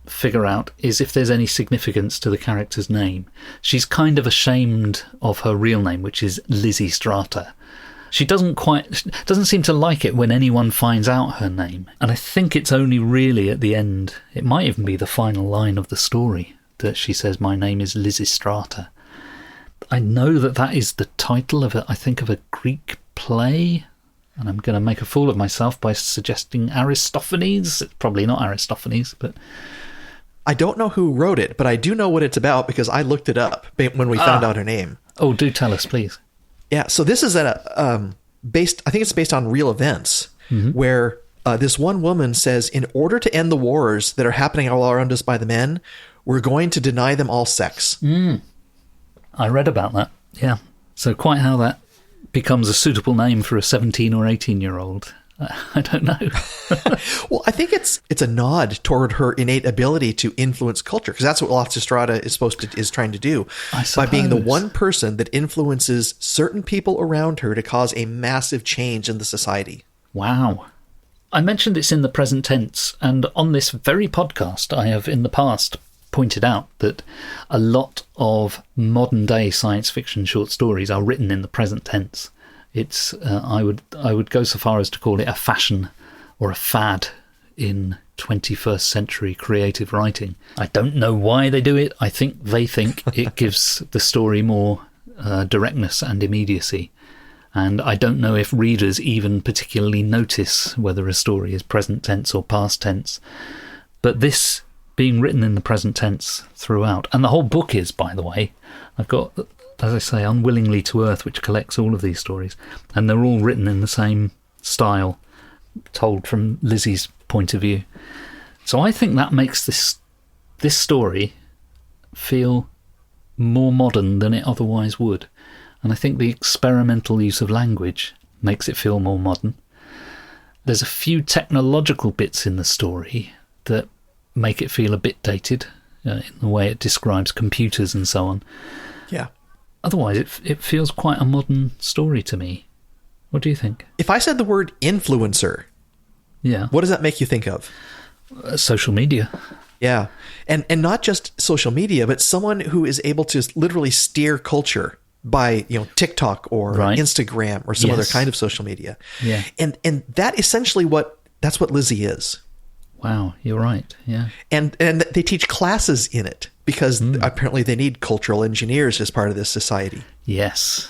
figure out is if there's any significance to the character's name. She's kind of ashamed of her real name, which is Lizzie Strata. She doesn't seem to like it when anyone finds out her name. And I think it's only really at the end, it might even be the final line of the story, that she says, "My name is Lizzie Strata." I know that is the title of a Greek play, and I'm going to make a fool of myself by suggesting Aristophanes. It's probably not Aristophanes, but... I don't know who wrote it, but I do know what it's about because I looked it up when we found out her name. Oh, do tell us, please. Yeah, so this is I think it's based on real events, where this one woman says, in order to end the wars that are happening all around us by the men, we're going to deny them all sex. I read about that, yeah. So quite how that becomes a suitable name for a 17 or 18-year-old, I don't know. Well, I think it's a nod toward her innate ability to influence culture, because that's what Lysistrata is trying to do by being the one person that influences certain people around her to cause a massive change in the society. Wow. I mentioned it's in the present tense, and on this very podcast, I have in the past pointed out that a lot of modern-day science fiction short stories are written in the present tense. It's I would go so far as to call it a fashion or a fad in 21st century creative writing. I don't know why they do it. I think they think it gives the story more directness and immediacy. And I don't know if readers even particularly notice whether a story is present tense or past tense. But this being written in the present tense throughout, and the whole book is, by the way, I've got, as I say, Unwillingly to Earth, which collects all of these stories, and they're all written in the same style, told from Lizzie's point of view. So I think that makes this story feel more modern than it otherwise would. And I think the experimental use of language makes it feel more modern. There's a few technological bits in the story that make it feel a bit dated in the way it describes computers and so on. Yeah. Otherwise, it feels quite a modern story to me. What do you think? If I said the word influencer, yeah, what does that make you think of? Social media. Yeah. And not just social media, but someone who is able to literally steer culture by, TikTok or Instagram or some other kind of social media. Yeah. And that essentially that's what Lizzie is. Wow, you're right. Yeah. And they teach classes in it because apparently they need cultural engineers as part of this society. Yes.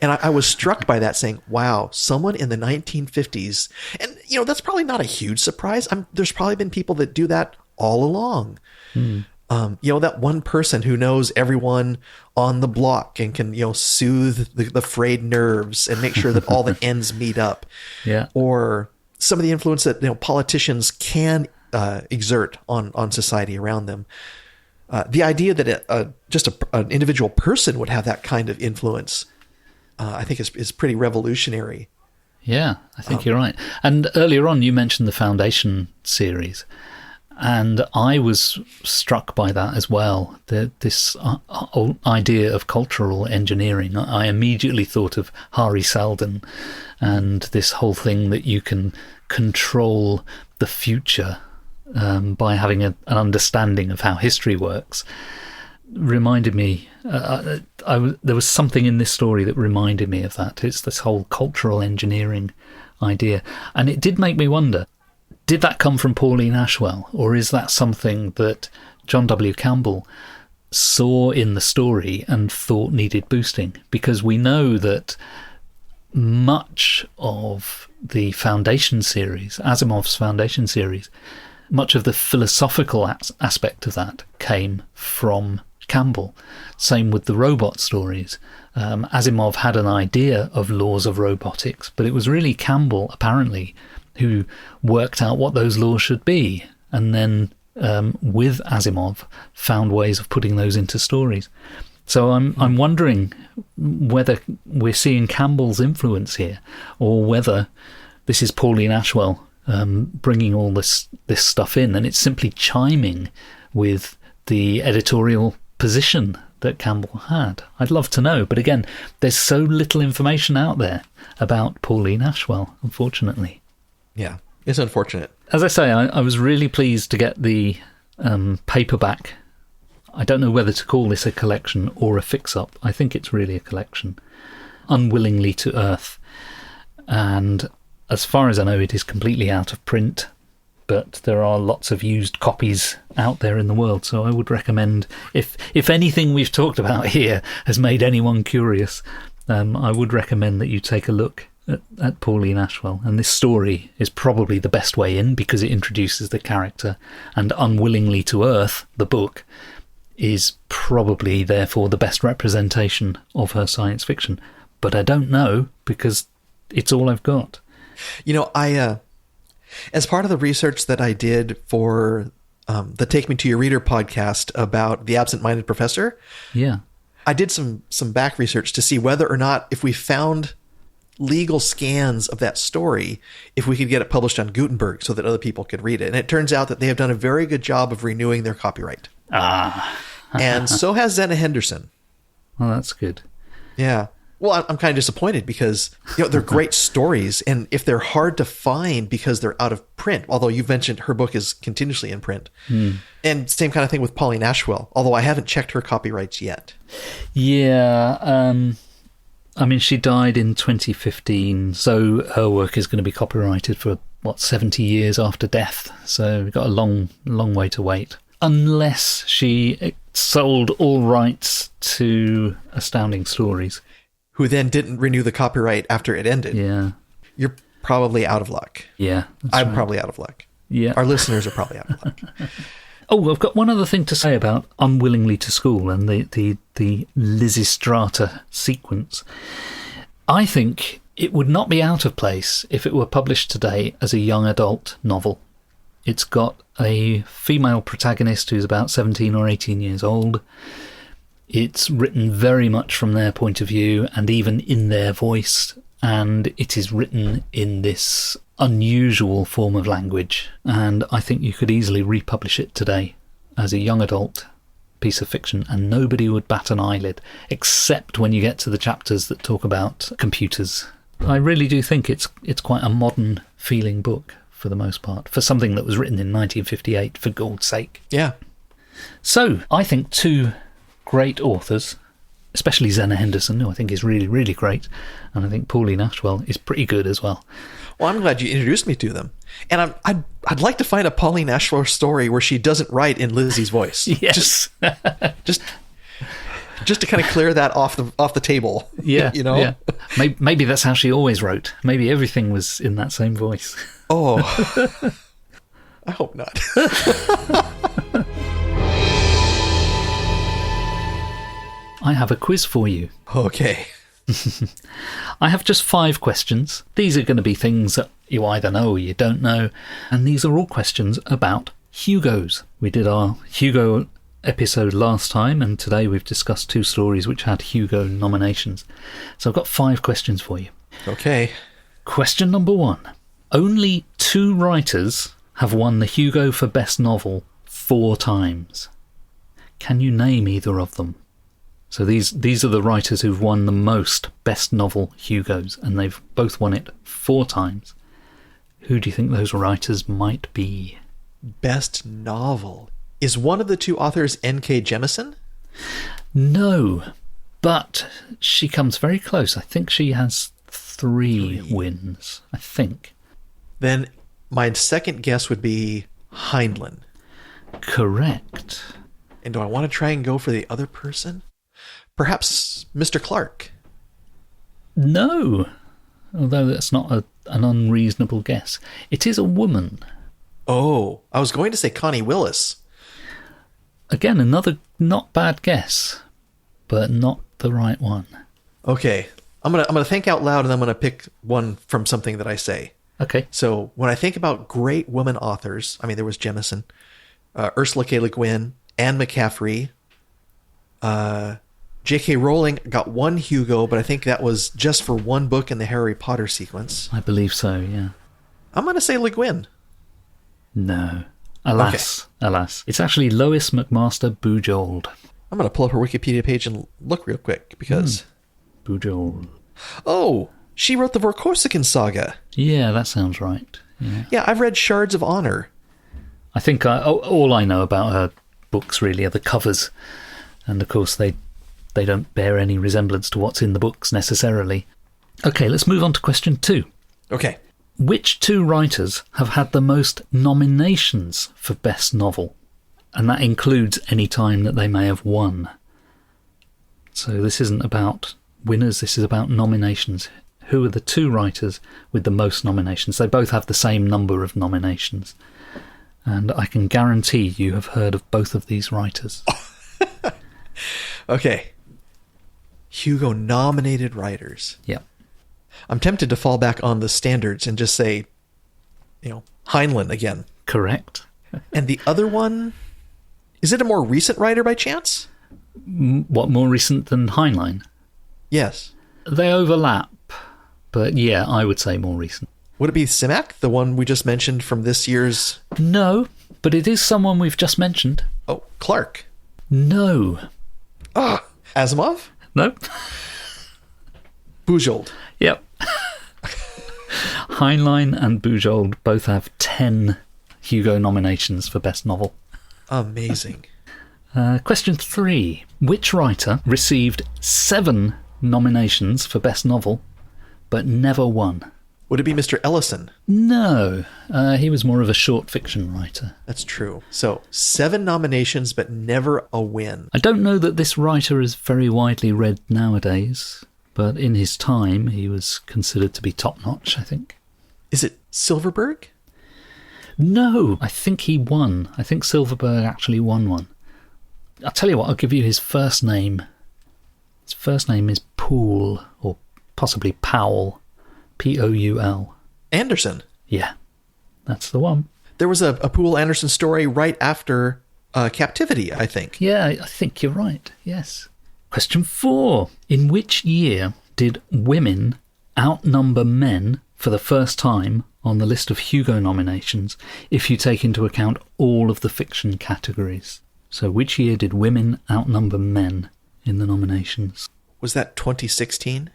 And I was struck by that, saying, wow, someone in the 1950s, and that's probably not a huge surprise. There's probably been people that do that all along. That one person who knows everyone on the block and can, soothe the frayed nerves and make sure that all the ends meet up. Yeah. Or some of the influence that politicians can exert on society around them. The idea that just an individual person would have that kind of influence, I think is pretty revolutionary. Yeah, I think you're right. And earlier on, you mentioned the Foundation series, and I was struck by that as well. This idea of cultural engineering. I immediately thought of Hari Seldon and this whole thing that you can control the future by having an understanding of how history works. Reminded me, there was something in this story that reminded me of that. It's this whole cultural engineering idea. And it did make me wonder, did that come from Pauline Ashwell, or is that something that John W. Campbell saw in the story and thought needed boosting? Because we know that much of the Foundation series, Asimov's Foundation series, much of the philosophical aspect of that came from Campbell. Same with the robot stories. Asimov had an idea of laws of robotics, but it was really Campbell, apparently, who worked out what those laws should be, and then with Asimov found ways of putting those into stories. So I'm wondering whether we're seeing Campbell's influence here, or whether this is Pauline Ashwell bringing all this stuff in, and it's simply chiming with the editorial position that Campbell had. I'd love to know, but again, there's so little information out there about Pauline Ashwell, unfortunately. Yeah, it's unfortunate. As I say, I was really pleased to get the paperback. I don't know whether to call this a collection or a fix-up. I think it's really a collection Unwillingly to Earth. And as far as I know, it is completely out of print, but there are lots of used copies out there in the world. So I would recommend, if anything we've talked about here has made anyone curious, I would recommend that you take a look at Pauline Ashwell. And this story is probably the best way in because it introduces the character, and Unwillingly to Earth, the book, is probably therefore the best representation of her science fiction. But I don't know because it's all I've got. You know, I as part of the research that I did for the Take Me to Your Reader podcast about The Absent-Minded Professor, yeah, I did some back research to see whether or not, if we found legal scans of that story, if we could get it published on Gutenberg so that other people could read it. And it turns out that they have done a very good job of renewing their copyright. And so has Zenna Henderson. Well, that's good. Yeah. Well, I'm kind of disappointed because, you know, they're great stories, and if they're hard to find because they're out of print, although you've mentioned her book is continuously in print, and same kind of thing with Pauline Ashwell, although I haven't checked her copyrights yet. Yeah, I mean, she died in 2015, so her work is going to be copyrighted for, 70 years after death, so we've got a long way to wait. Unless she sold all rights to Astounding Stories, who then didn't renew the copyright after it ended. Yeah. You're probably out of luck. Yeah. I'm probably out of luck. Yeah. Our listeners are probably out of luck. Oh, I've got one other thing to say about Unwillingly to School and the Lizzie Strata sequence. I think it would not be out of place if it were published today as a young adult novel. It's got a female protagonist who's about 17 or 18 years old. It's written very much from their point of view and even in their voice, and it is written in this unusual form of language, and I think you could easily republish it today as a young adult piece of fiction and nobody would bat an eyelid, except when you get to the chapters that talk about computers. I really do think it's quite a modern feeling book for the most part, for something that was written in 1958, for God's sake. Yeah. So I think two great authors, especially Zenna Henderson, who I think is really, really great, and I think Pauline Ashwell is pretty good as well. Well, I'm glad you introduced me to them. And I'd like to find a Pauline Ashwell story where she doesn't write in Lizzie's voice. Yes. Just to kind of clear that off the table. Yeah. You know? Yeah. Maybe that's how she always wrote. Maybe everything was in that same voice. Oh. I hope not. I have a quiz for you. Okay. I have just 5 questions. These are going to be things that you either know or you don't know. And these are all questions about Hugos. We did our Hugo episode last time, and today we've discussed 2 stories which had Hugo nominations. So I've got 5 questions for you. Okay. Question number 1. Only 2 writers have won the Hugo for Best Novel 4 times. Can you name either of them? So these are the writers who've won the most Best Novel Hugos, and they've both won it 4 times. Who do you think those writers might be? Best Novel. Is one of the 2 authors N.K. Jemisin? No, but she comes very close. I think she has 3 wins, I think. Then my second guess would be Heinlein. Correct. And do I want to try and go for the other person? Perhaps Mr. Clark. No, although that's not an unreasonable guess. It is a woman. Oh, I was going to say Connie Willis. Again, another not bad guess, but not the right one. Okay, I'm gonna think out loud, and I'm gonna pick one from something that I say. Okay. So when I think about great women authors, I mean, there was Jemisin, Ursula K. Le Guin, Anne McCaffrey, J.K. Rowling got 1 Hugo, but I think that was just for 1 book in the Harry Potter sequence. I believe so, yeah. I'm going to say Le Guin. No. Alas. Okay. Alas. It's actually Lois McMaster Bujold. I'm going to pull up her Wikipedia page and look real quick, because... Bujold. Oh, she wrote the Vorkosigan saga. Yeah, that sounds right. Yeah, I've read Shards of Honor. I think all I know about her books really are the covers. And of course they they don't bear any resemblance to what's in the books necessarily. Okay, let's move on to question 2. Okay. Which 2 writers have had the most nominations for Best Novel? And that includes any time that they may have won. So this isn't about winners, this is about nominations. Who are the 2 writers with the most nominations? They both have the same number of nominations. And I can guarantee you have heard of both of these writers. Okay. Hugo-nominated writers. Yeah. I'm tempted to fall back on the standards and just say, Heinlein again. Correct. And the other one, is it a more recent writer by chance? What, more recent than Heinlein? Yes. They overlap, but yeah, I would say more recent. Would it be Simak, the one we just mentioned from this year's... No, but it is someone we've just mentioned. Oh, Clark. No. Asimov? No. Bujold. Yep. Heinlein and Bujold both have 10 Hugo nominations for Best Novel. Amazing. Question 3. Which writer received 7 nominations for Best Novel, but never won? Would it be Mr. Ellison? No. He was more of a short fiction writer. That's true. So, 7 nominations, but never a win. I don't know that this writer is very widely read nowadays, but in his time, he was considered to be top-notch, I think. Is it Silverberg? No, I think he won. I think Silverberg actually won one. I'll tell you what, I'll give you his first name. His first name is Poole, or possibly Powell. P-O-U-L. Anderson. Yeah, that's the one. There was a Poole Anderson story right after Captivity, I think. Yeah, I think you're right, yes. Question 4. In which year did women outnumber men for the first time on the list of Hugo nominations, if you take into account all of the fiction categories? So which year did women outnumber men in the nominations? Was that 2016?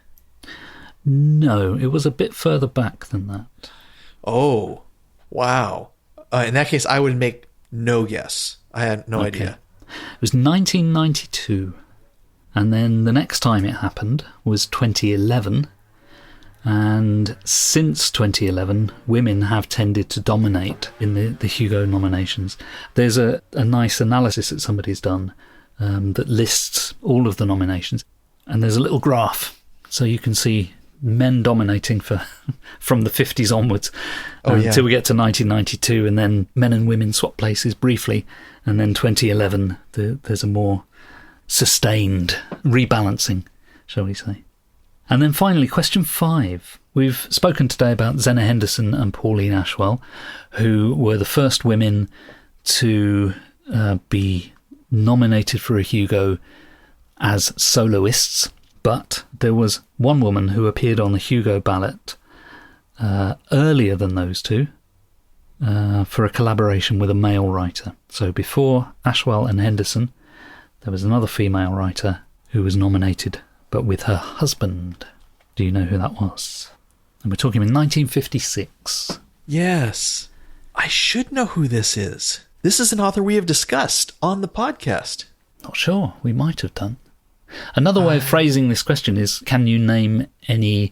No, it was a bit further back than that. Oh, wow. In that case, I would make no guess. I had no idea. It was 1992. And then the next time it happened was 2011. And since 2011, women have tended to dominate in the Hugo nominations. There's a nice analysis that somebody's done that lists all of the nominations. And there's a little graph, so you can see men dominating from the 50s onwards until we get to 1992, and then men and women swap places briefly, and then 2011 there's a more sustained rebalancing, shall we say. And then finally, question 5. We've spoken today about Zenna Henderson and Pauline Ashwell, who were the first women to be nominated for a Hugo as soloists. But there was one woman who appeared on the Hugo ballot earlier than those two for a collaboration with a male writer. So before Ashwell and Henderson, there was another female writer who was nominated, but with her husband. Do you know who that was? And we're talking in 1956. Yes. I should know who this is. This is an author we have discussed on the podcast. Not sure. We might have done. Another way of phrasing this question is, can you name any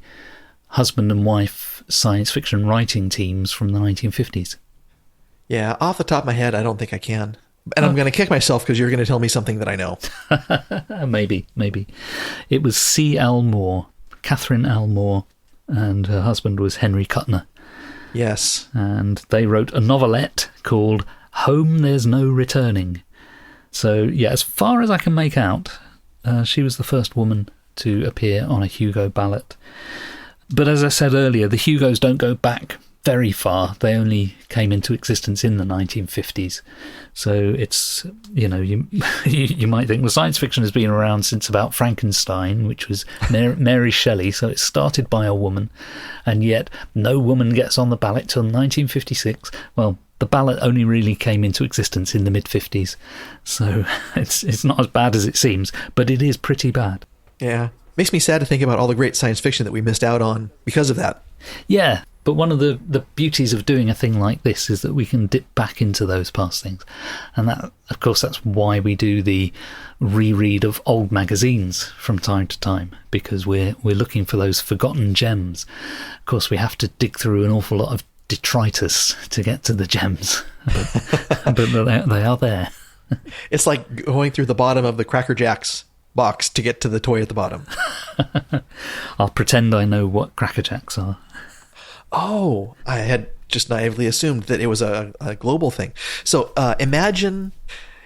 husband and wife science fiction writing teams from the 1950s? Yeah, off the top of my head, I don't think I can. And I'm going to kick myself because you're going to tell me something that I know. Maybe. It was C.L. Moore, Catherine L. Moore, and her husband was Henry Kuttner. Yes. And they wrote a novelette called Home There's No Returning. So, yeah, as far as I can make out, she was the first woman to appear on a Hugo ballot. But as I said earlier, the Hugos don't go back very far. They only came into existence in the 1950s. So it's, you might think, well, science fiction has been around since about Frankenstein, which was Mary Shelley. So it started by a woman, and yet no woman gets on the ballot till 1956. Well, the ballot only really came into existence in the mid-50s. So it's not as bad as it seems, but it is pretty bad. Yeah. Makes me sad to think about all the great science fiction that we missed out on because of that. Yeah. But one of the beauties of doing a thing like this is that we can dip back into those past things. And that, of course, that's why we do the reread of old magazines from time to time, because we're looking for those forgotten gems. Of course, we have to dig through an awful lot of detritus to get to the gems, but they are there. It's like going through the bottom of the Cracker Jacks box to get to the toy at the bottom. I'll pretend I know what Cracker Jacks are. Oh, I had just naively assumed that it was a global thing. So imagine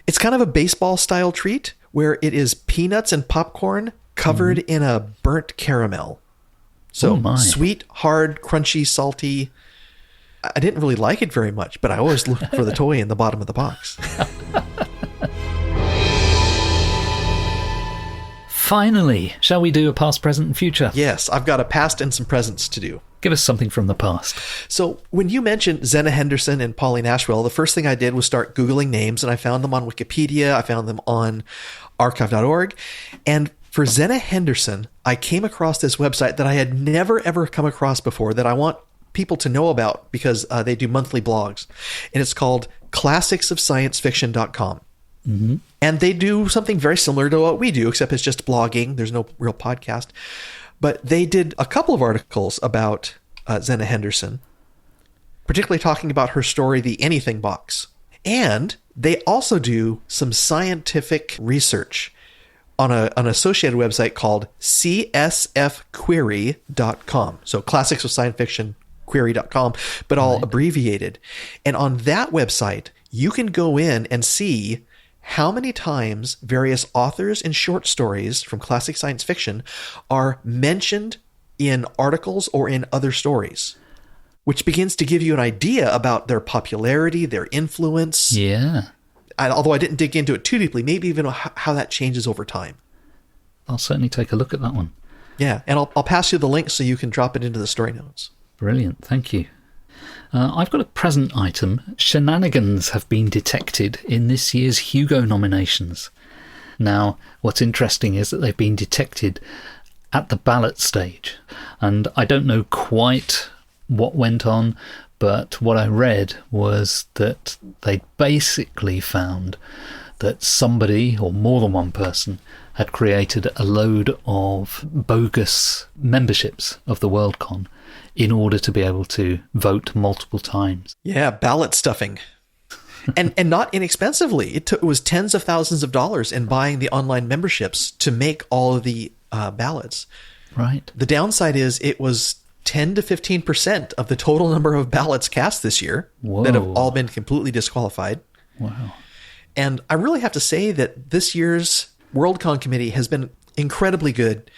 it's kind of a baseball-style treat where it is peanuts and popcorn covered in a burnt caramel. So sweet, hard, crunchy, salty. I didn't really like it very much, but I always looked for the toy in the bottom of the box. Finally, shall we do a past, present, and future? Yes, I've got a past and some presents to do. Give us something from the past. So when you mentioned Zenna Henderson and Pauline Ashwell, the first thing I did was start Googling names, and I found them on Wikipedia. I found them on archive.org. And for Zenna Henderson, I came across this website that I had never, ever come across before that I want people to know about because they do monthly blogs. And it's called classicsofsciencefiction.com. Mm-hmm. And they do something very similar to what we do, except it's just blogging. There's no real podcast. But they did a couple of articles about Zenna Henderson, particularly talking about her story, The Anything Box. And they also do some scientific research on an associated website called csfquery.com. So classics of science fiction query.com, but all abbreviated. And on that website, you can go in and see how many times various authors and short stories from classic science fiction are mentioned in articles or in other stories, which begins to give you an idea about their popularity, their influence. Yeah. Although I didn't dig into it too deeply, maybe even how that changes over time. I'll certainly take a look at that one. Yeah, and I'll pass you the link so you can drop it into the story notes. Brilliant, thank you. I've got a present item. Shenanigans have been detected in this year's Hugo nominations. Now, what's interesting is that they've been detected at the ballot stage. And I don't know quite what went on, but what I read was that they basically found that somebody, or more than one person, had created a load of bogus memberships of the Worldcon in order to be able to vote multiple times. Yeah, ballot stuffing. and not inexpensively. It was tens of thousands of dollars in buying the online memberships to make all of the ballots. Right. The downside is it was 10 to 15% of the total number of ballots cast this year that have all been completely disqualified. Wow. And I really have to say that this year's Worldcon committee has been incredibly good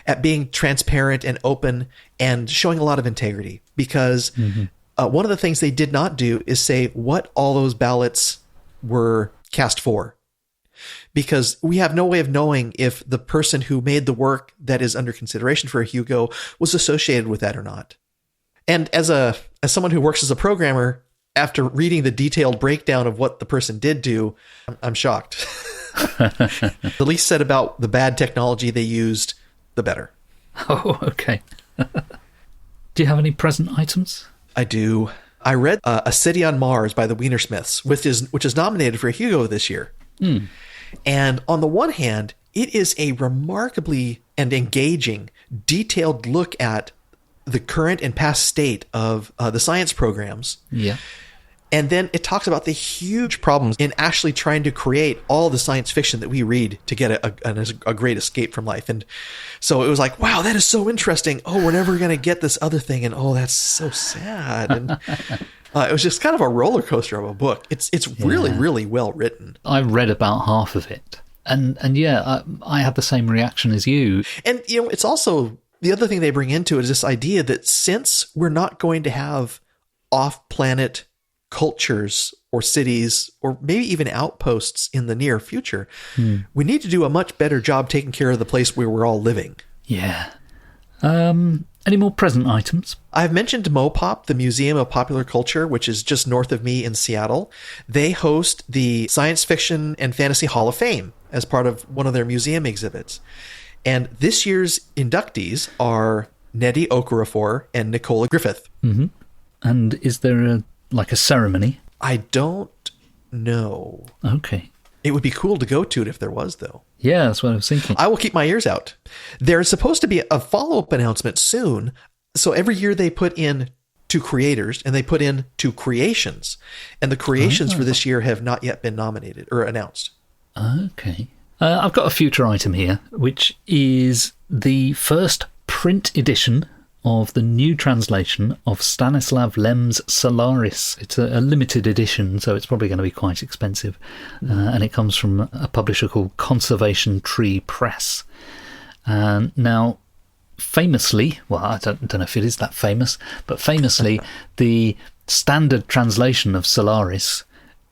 at being transparent and open and showing a lot of integrity, because one of the things they did not do is say what all those ballots were cast for, because we have no way of knowing if the person who made the work that is under consideration for a Hugo was associated with that or not. And as someone who works as a programmer, after reading the detailed breakdown of what the person did do, I'm shocked. The least said about the bad technology they used, the better. Oh, okay. Do you have any present items? I do. I read A City on Mars by the Wienersmiths, which is nominated for a Hugo this year. Mm. And on the one hand, it is a remarkably and engaging, detailed look at the current and past state of the science programs. Yeah. And then it talks about the huge problems in actually trying to create all the science fiction that we read to get a great escape from life. And so it was like, wow, that is so interesting. Oh, we're never going to get this other thing. And oh, that's so sad. And it was just kind of a roller coaster of a book. It's really, really well written. I read about half of it. And yeah, I had the same reaction as you. And, it's also, the other thing they bring into it is this idea that since we're not going to have off-planet cultures or cities or maybe even outposts in the near future, we need to do a much better job taking care of the place where we're all living. Yeah. Any more present items? I've mentioned Mopop, the Museum of Popular Culture, which is just north of me in Seattle. They host the Science Fiction and Fantasy Hall of Fame as part of one of their museum exhibits. And this year's inductees are Nnedi Okorafor and Nicola Griffith. Mm-hmm. And is there a ceremony? I don't know. Okay. It would be cool to go to it if there was, though. Yeah, that's what I was thinking. I will keep my ears out. There's supposed to be a follow-up announcement soon. So every year they put in 2 creators and they put in 2 creations. And the creations for this year have not yet been nominated or announced. Okay. I've got a future item here, which is the first print edition of the new translation of Stanislav Lem's Solaris. It's a limited edition, so it's probably going to be quite expensive. And it comes from a publisher called Conservation Tree Press. Now, famously, well, I don't know if it is that famous, but famously, the standard translation of Solaris,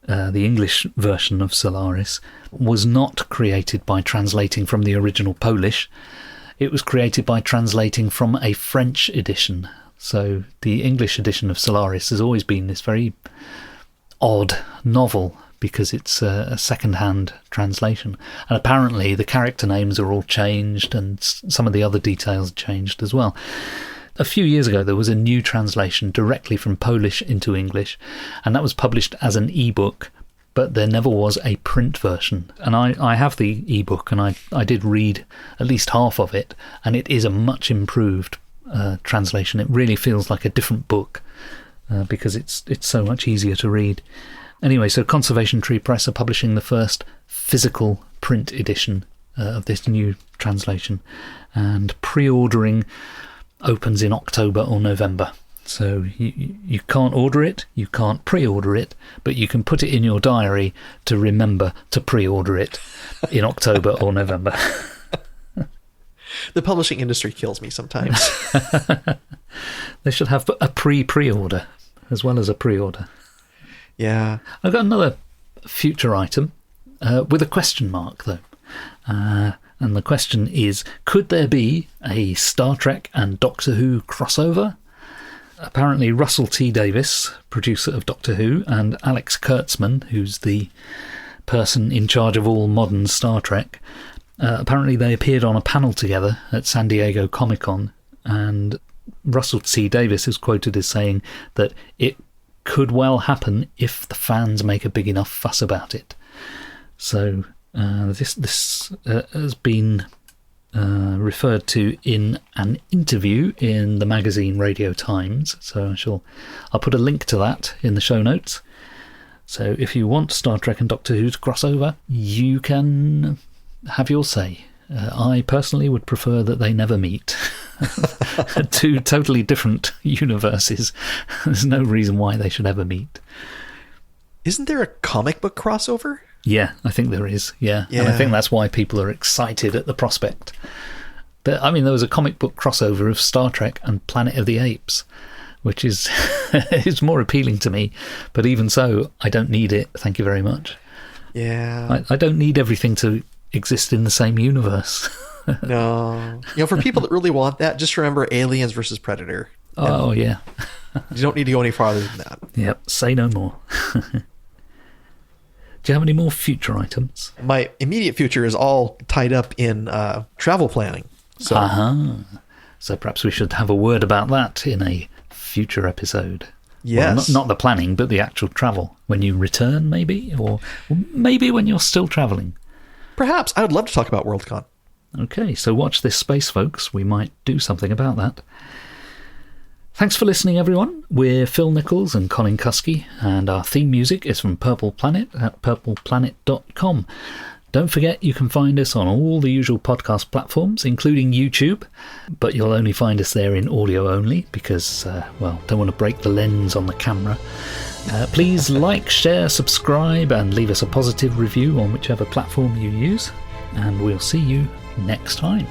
the English version of Solaris, was not created by translating from the original Polish. It was created by translating from a French edition. So the English edition of Solaris has always been this very odd novel because it's a second-hand translation. And apparently the character names are all changed and some of the other details changed as well. A few years ago, there was a new translation directly from Polish into English, and that was published as an e-book, but there never was a print version. And I have the e-book, and I did read at least half of it, and it is a much improved translation. It really feels like a different book because it's so much easier to read. Anyway, so Conservation Tree Press are publishing the first physical print edition of this new translation, and pre-ordering opens in October or November. So you can't order it, you can't pre-order it, but you can put it in your diary to remember to pre-order it in October or November. The publishing industry kills me sometimes. They should have a pre-order as well as a pre-order. Yeah. I've got another future item with a question mark, though. And the question is, could there be a Star Trek and Doctor Who crossover? Apparently Russell T Davies, producer of Doctor Who, and Alex Kurtzman, who's the person in charge of all modern Star Trek, apparently they appeared on a panel together at San Diego Comic-Con, and Russell T Davies is quoted as saying that it could well happen if the fans make a big enough fuss about it. So this has been referred to in an interview in the magazine Radio Times, so I'll put a link to that in the show notes. So if you want Star Trek and Doctor Who to cross over, you can have your say. I personally would prefer that they never meet. 2 totally different universes. There's no reason why they should ever meet. Isn't there a comic book crossover? Yeah, I think there is, yeah. And I think that's why people are excited at the prospect. There was a comic book crossover of Star Trek and Planet of the Apes, which is is more appealing to me. But even so, I don't need it, thank you very much. Yeah. I don't need everything to exist in the same universe. No. For people that really want that, just remember Aliens versus Predator. Oh, yeah. You don't need to go any farther than that. Yep, say no more. Do you have any more future items? My immediate future is all tied up in travel planning. So, So perhaps we should have a word about that in a future episode. Yes. Well, not the planning, but the actual travel. When you return, maybe? Or maybe when you're still travelling. Perhaps. I would love to talk about Worldcon. Okay, so watch this space, folks. We might do something about that. Thanks for listening, everyone. We're Phil Nichols and Colin Kusky, and our theme music is from Purple Planet at purpleplanet.com. Don't forget you can find us on all the usual podcast platforms, including YouTube, but you'll only find us there in audio only because, don't want to break the lens on the camera. Please like, share, subscribe, and leave us a positive review on whichever platform you use, and we'll see you next time.